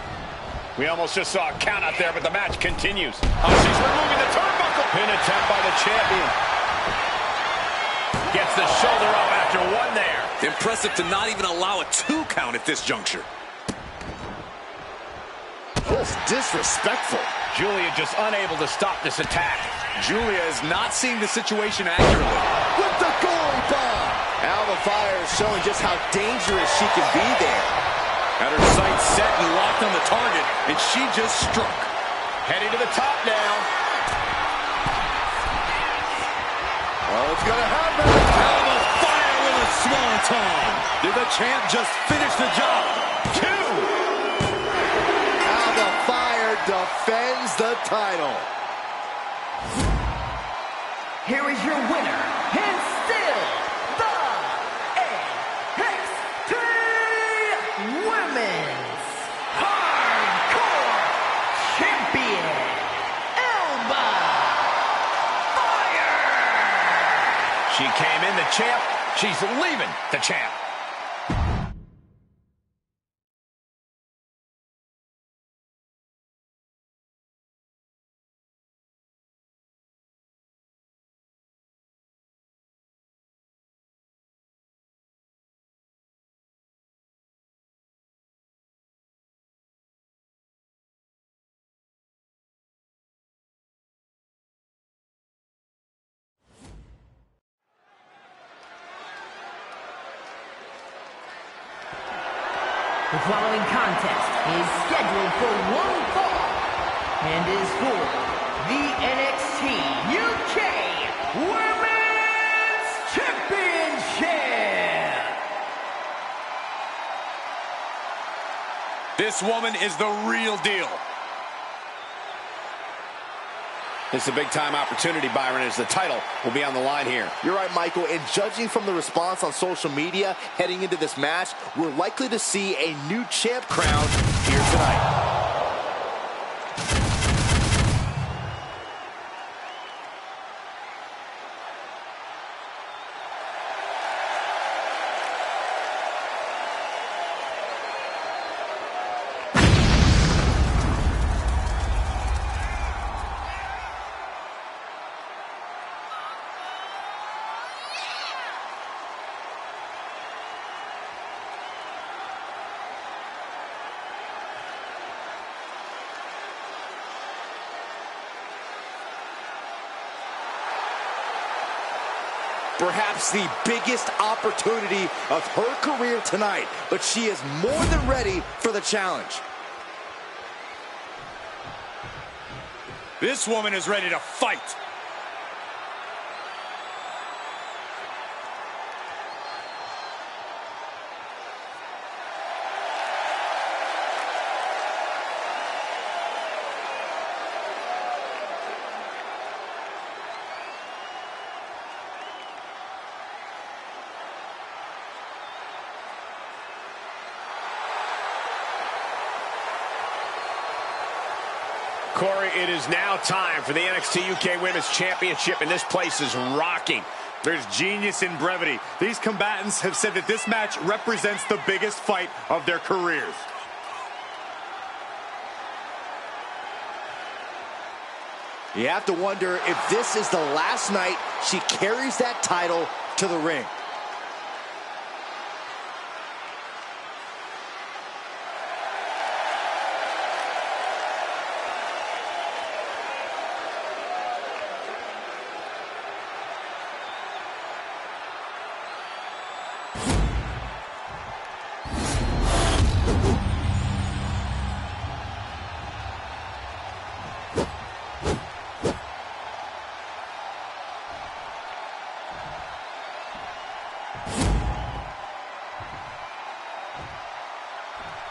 We almost just saw a count out there, but the match continues. Oh, she's removing the turnbuckle. Pin attempt by the champion. Gets the shoulder up after one there. Impressive to not even allow a 2 count at this juncture. Just disrespectful. Julia just unable to stop this attack. Julia is not seeing the situation accurately. With the goalie bomb. Alba Fire is showing just how dangerous she can be there. Had her sights set and locked on the target, and she just struck. Heading to the top now. Well, it's going to happen. Alba Fire with a swanton. Did the champ just finish the job? 2. Alba Fire defends the title. Here is your winner, and still the NXT Women's Hardcore Champion, Alba Fire! She came in the champ. She's leaving the champ. The following contest is scheduled for one fall and is for the NXT UK Women's Championship. This woman is the real deal. It's a big-time opportunity, Byron, as the title will be on the line here. You're right, Michael, and judging from the response on social media heading into this match, we're likely to see a new champ crowned here tonight. Perhaps the biggest opportunity of her career tonight, but she is more than ready for the challenge. This woman is ready to fight. Corey, it is now time for the NXT UK Women's Championship, and this place is rocking. There's genius in brevity. These combatants have said that this match represents the biggest fight of their careers. You have to wonder if this is the last night she carries that title to the ring.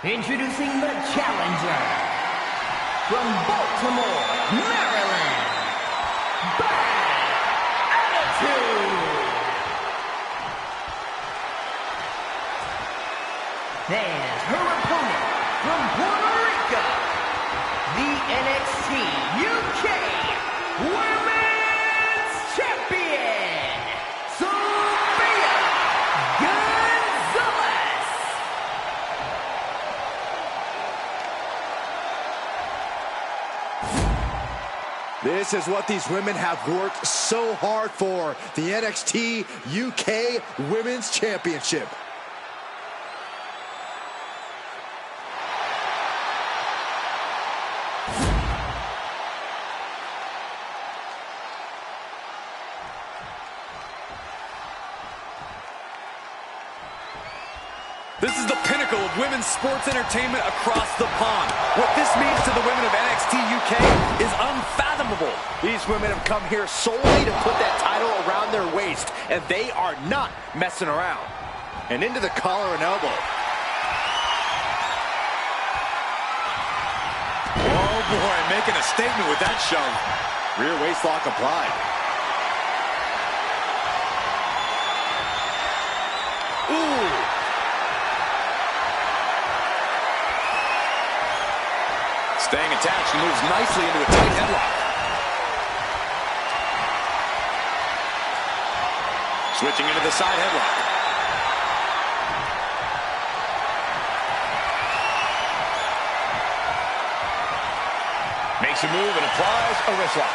Introducing the challenger from Baltimore, Maryland, Bad Attitude And her opponent from Puerto Rico, the NXT UK Women's Champion, Sophia Gonzalez. This is what these women have worked so hard for, the NXT UK Women's Championship. This is the pinnacle of women's sports entertainment across the pond. What this means to the women of NXT UK is unfathomable. These women have come here solely to put that title around their waist, and they are not messing around. And into the collar and elbow. Oh boy, making a statement with that shove. Rear waist lock applied. Ooh. Staying attached and moves nicely into a tight headlock. Switching into the side headlock. Makes a move and applies a wrist lock.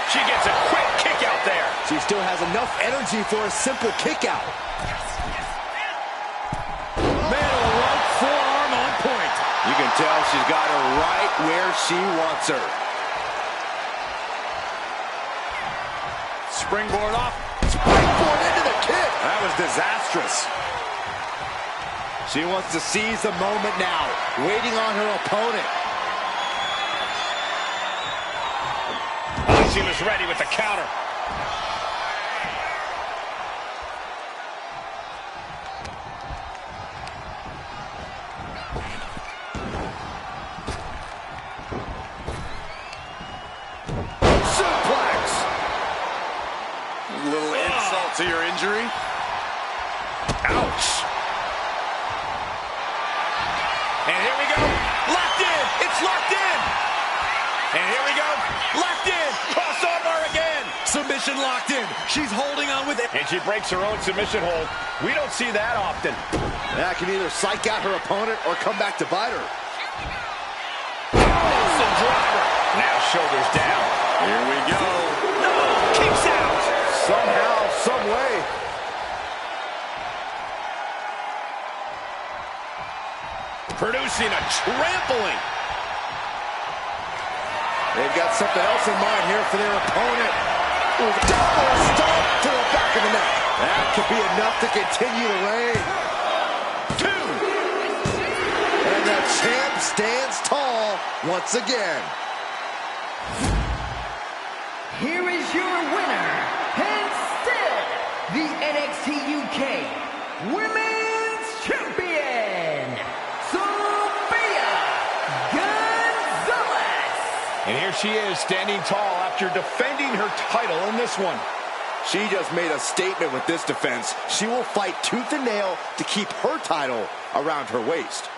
She gets a quick kick out there. She still has enough energy for a simple kick out. Man, a right forearm on point. You can tell she's got her right where she wants her. Springboard off. Springboard into the kick. That was disastrous. She wants to seize the moment now, waiting on her opponent. She was ready with the counter. Suplex. A little insult to your injury. Ouch. And here we go. Locked in. It's locked in. And here we go. Locked in. Crossover again. Submission locked in. She's holding on with it. And she breaks her own submission hold. We don't see that often. That can either psych out her opponent or come back to bite her. Awesome driver. Now shoulders down. Here we go. No, kicks out. Somehow, some way. Producing a trampling. They've got something else in mind here for their opponent. Ooh, double stomp to the back of the neck. That could be enough to continue the reign. 2. And the champ stands tall once again. Here is your winner, and still the NXT UK Women's Champion, Sophia Gonzalez. And here she is, standing tall after defending her title in this one. She just made a statement with this defense. She will fight tooth and nail to keep her title around her waist.